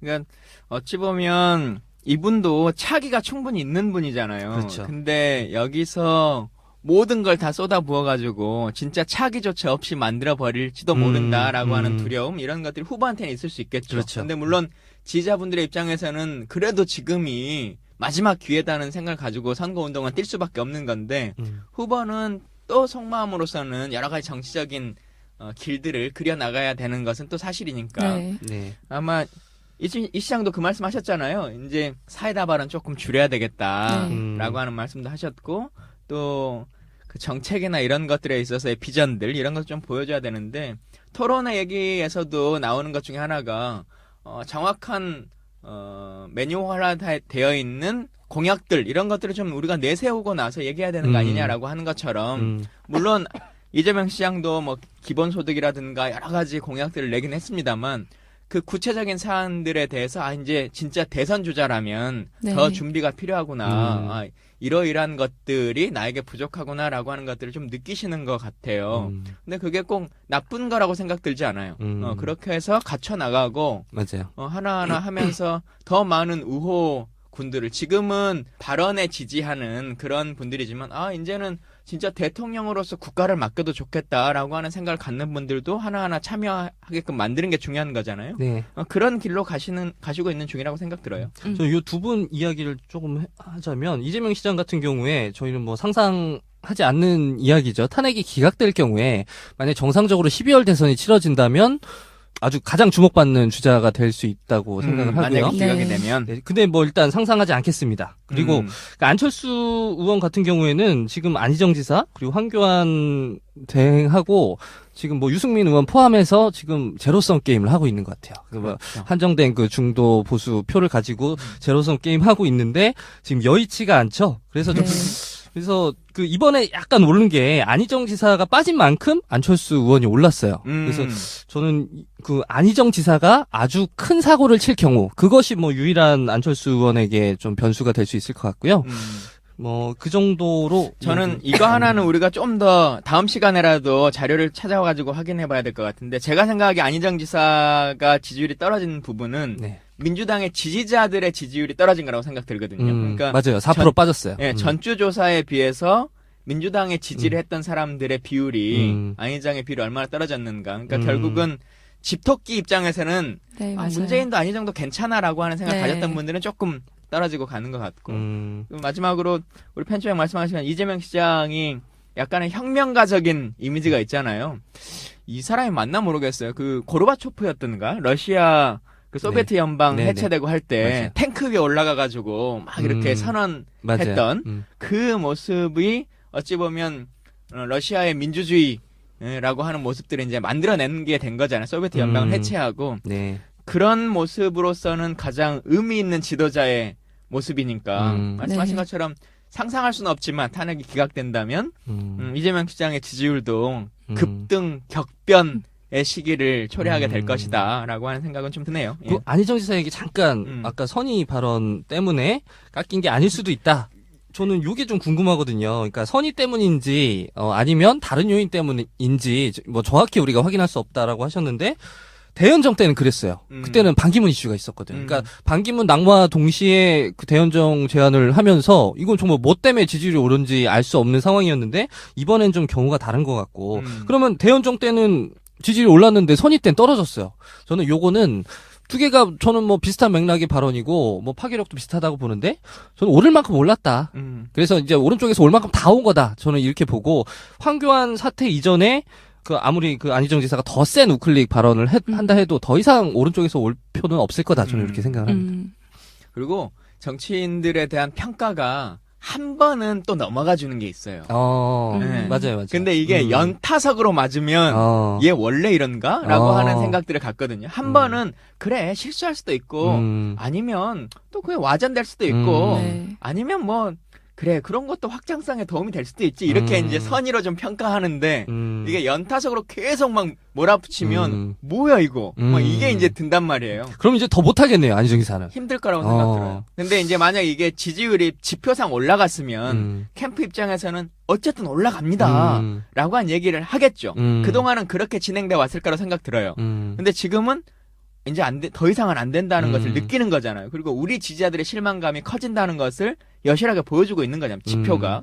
그러니까, 어찌 보면, 이분도 차기가 충분히 있는 분이잖아요. 그렇죠. 근데 여기서 모든 걸 다 쏟아 부어가지고 진짜 차기조차 없이 만들어 버릴지도 모른다라고 하는 두려움 이런 것들이 후보한테는 있을 수 있겠죠. 그렇죠. 근데 물론 지지자분들의 입장에서는 그래도 지금이 마지막 기회다는 생각을 가지고 선거운동은 뛸 수밖에 없는 건데 후보는 또 속마음으로서는 여러 가지 정치적인 길들을 그려나가야 되는 것은 또 사실이니까 네. 네. 아마 이 시장도 그 말씀하셨잖아요. 이제 사이다 발언 조금 줄여야 되겠다라고 네. 하는 말씀도 하셨고 또 그 정책이나 이런 것들에 있어서의 비전들 이런 것 좀 보여줘야 되는데 토론회 얘기에서도 나오는 것 중에 하나가 정확한 매뉴얼화되어 있는 공약들 이런 것들을 좀 우리가 내세우고 나서 얘기해야 되는 거 아니냐라고 하는 것처럼 물론 이재명 시장도 뭐 기본소득이라든가 여러 가지 공약들을 내긴 했습니다만 그 구체적인 사안들에 대해서 이제 진짜 대선 주자라면 네. 더 준비가 필요하구나. 이러이러한 것들이 나에게 부족하구나라고 하는 것들을 좀 느끼시는 것 같아요. 근데 그게 꼭 나쁜 거라고 생각 들지 않아요. 그렇게 해서 갖춰 나가고 맞아요. 하나하나 하면서 더 많은 우호군들을 지금은 발언에 지지하는 그런 분들이지만 이제는 진짜 대통령으로서 국가를 맡겨도 좋겠다라고 하는 생각을 갖는 분들도 하나하나 참여하게끔 만드는 게 중요한 거잖아요. 네. 그런 길로 가시고 있는 중이라고 생각 들어요. 이 두 분 이야기를 조금 하자면 이재명 시장 같은 경우에 저희는 뭐 상상하지 않는 이야기죠. 탄핵이 기각될 경우에 만약 정상적으로 12월 대선이 치러진다면 아주 가장 주목받는 주자가 될 수 있다고 생각을 하고요. 만약에 기각이 네. 되면 네, 근데 뭐 일단 상상하지 않겠습니다. 그리고 그러니까 안철수 의원 같은 경우에는 지금 안희정 지사 그리고 황교안 대행하고 지금 뭐 유승민 의원 포함해서 지금 제로섬 게임을 하고 있는 것 같아요. 뭐 그렇죠. 한정된 그 중도 보수 표를 가지고 제로섬 게임 하고 있는데 지금 여의치가 않죠. 그래서 좀 그래서 그 이번에 약간 오른 게 안희정 지사가 빠진 만큼 안철수 의원이 올랐어요. 그래서 저는 그 안희정 지사가 아주 큰 사고를 칠 경우 그것이 뭐 유일한 안철수 의원에게 좀 변수가 될 수 있을 것 같고요. 뭐 그 정도로 저는 이거 하나는 우리가 좀 더 다음 시간에라도 자료를 찾아와가지고 확인해봐야 될 것 같은데 제가 생각하기에 안희정 지사가 지지율이 떨어진 부분은 네. 민주당의 지지자들의 지지율이 떨어진 거라고 생각 들거든요. 그러니까 맞아요. 4% 빠졌어요. 전주 조사에 비해서 민주당에 지지를 했던 사람들의 비율이 안희정의 비율이 얼마나 떨어졌는가. 그러니까 결국은 집토끼 입장에서는 네, 맞아요. 문재인도 안희정도 괜찮아라고 하는 생각 네. 가졌던 분들은 조금 떨어지고 가는 것 같고 그리고 마지막으로 우리 팬초장 말씀하시면 이재명 시장이 약간의 혁명가적인 이미지가 있잖아요. 이 사람이 맞나 모르겠어요. 그 고르바초프였던가 러시아 그 소비에트 연방 네네. 해체되고 할 때 맞아요. 탱크 위에 올라가가지고 막 이렇게 선언했던 맞아요. 그 모습이 어찌 보면 러시아의 민주주의라고 하는 모습들을 이제 만들어낸 게 된 거잖아요. 소비에트 연방을 해체하고 네. 그런 모습으로서는 가장 의미 있는 지도자의 모습이니까 말씀하신 네. 것처럼 상상할 수는 없지만 탄핵이 기각된다면 이재명 시장의 지지율도 급등 격변의 시기를 초래하게 될 것이다라고 하는 생각은 좀 드네요. 예. 그 안희정 지사 얘기 잠깐 아까 선의 발언 때문에 깎인 게 아닐 수도 있다. 저는 이게 좀 궁금하거든요. 그러니까 선의 때문인지 아니면 다른 요인 때문인지 뭐 정확히 우리가 확인할 수 없다라고 하셨는데 대연정 때는 그랬어요. 그때는 반기문 이슈가 있었거든요. 그러니까 반기문 낙마 동시에 그 대연정 제안을 하면서 이건 정말 뭐 때문에 지지율이 오른지 알 수 없는 상황이었는데 이번엔 좀 경우가 다른 것 같고 그러면 대연정 때는 지지율이 올랐는데 선의 때는 떨어졌어요. 저는 요거는 두 개가 저는 뭐 비슷한 맥락의 발언이고 뭐 파괴력도 비슷하다고 보는데 저는 오를 만큼 올랐다. 그래서 이제 오른쪽에서 올 만큼 다 온 거다. 저는 이렇게 보고 황교안 사태 이전에 그 아무리 그 안희정 지사가 더 센 우클릭 발언을 한다 해도 더 이상 오른쪽에서 올 표는 없을 거다. 저는 이렇게 생각을 합니다. 그리고 정치인들에 대한 평가가 한 번은 또 넘어가 주는 게 있어요. 네. 맞아요. 근데 이게 연타석으로 맞으면 얘 원래 이런가? 라고 하는 생각들을 갖거든요. 한 번은 그래 실수할 수도 있고 아니면 또 그게 와전될 수도 있고 네. 아니면 뭐 그래 그런 것도 확장성에 도움이 될 수도 있지 이렇게 이제 선의로 좀 평가하는데 이게 연타석으로 계속 막 몰아붙이면 뭐야 이거 막 이게 이제 든단 말이에요. 그럼 이제 더 못하겠네요 안희정 지사는. 힘들 거라고 생각 들어요. 근데 이제 만약 이게 지지율이 지표상 올라갔으면 캠프 입장에서는 어쨌든 올라갑니다 라고 한 얘기를 하겠죠. 그동안은 그렇게 진행돼 왔을 거라고 생각 들어요. 근데 지금은 이제 더 이상은 안 된다는 것을 느끼는 거잖아요. 그리고 우리 지지자들의 실망감이 커진다는 것을 여실하게 보여주고 있는 거잖아요. 지표가.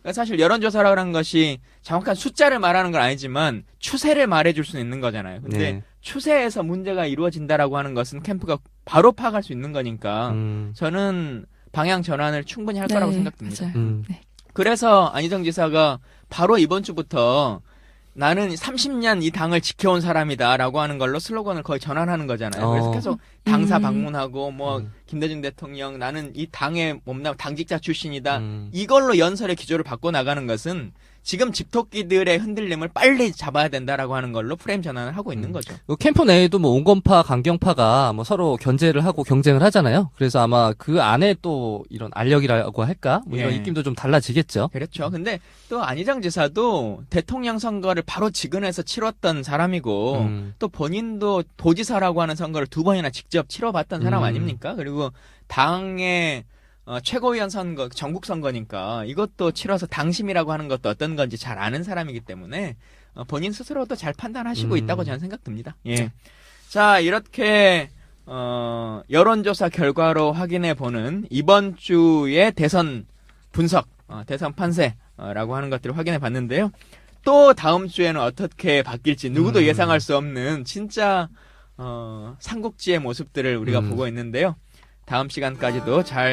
그러니까 사실 여론조사라는 것이 정확한 숫자를 말하는 건 아니지만 추세를 말해줄 수 있는 거잖아요. 근데 네. 추세에서 문제가 이루어진다라고 하는 것은 캠프가 바로 파악할 수 있는 거니까 음. 저는 방향 전환을 충분히 할 거라고 네, 생각됩니다. 맞아요. 음. 네. 그래서 안희정 지사가 바로 이번 주부터 나는 30년 이 당을 지켜온 사람이다라고 하는 걸로 슬로건을 거의 전환하는 거잖아요. 그래서 계속 당사 방문하고 뭐 김대중 대통령 나는 이 당에 몸담 당직자 출신이다. 이걸로 연설의 기조를 바꿔 나가는 것은 지금 집토끼들의 흔들림을 빨리 잡아야 된다라고 하는 걸로 프레임 전환을 하고 있는 거죠. 캠프 내에도 뭐 온건파, 강경파가 뭐 서로 견제를 하고 경쟁을 하잖아요. 그래서 아마 그 안에 또 이런 알력이라고 할까? 뭐 이런 예. 입김도 좀 달라지겠죠. 그렇죠. 근데 또 안희정 지사도 대통령 선거를 바로 직은해서 치렀던 사람이고 또 본인도 도지사라고 하는 선거를 2번이나 직접 치러봤던 사람 아닙니까? 그리고 당의 최고위원 선거, 전국 선거니까 이것도 치러서 당심이라고 하는 것도 어떤 건지 잘 아는 사람이기 때문에 본인 스스로도 잘 판단하시고 있다고 저는 생각됩니다. 예. 자, 이렇게 여론조사 결과로 확인해 보는 이번 주의 대선 분석, 대선 판세라고 하는 것들을 확인해 봤는데요. 또 다음 주에는 어떻게 바뀔지 누구도 예상할 수 없는 진짜 삼국지의 모습들을 우리가 보고 있는데요. 다음 시간까지도 잘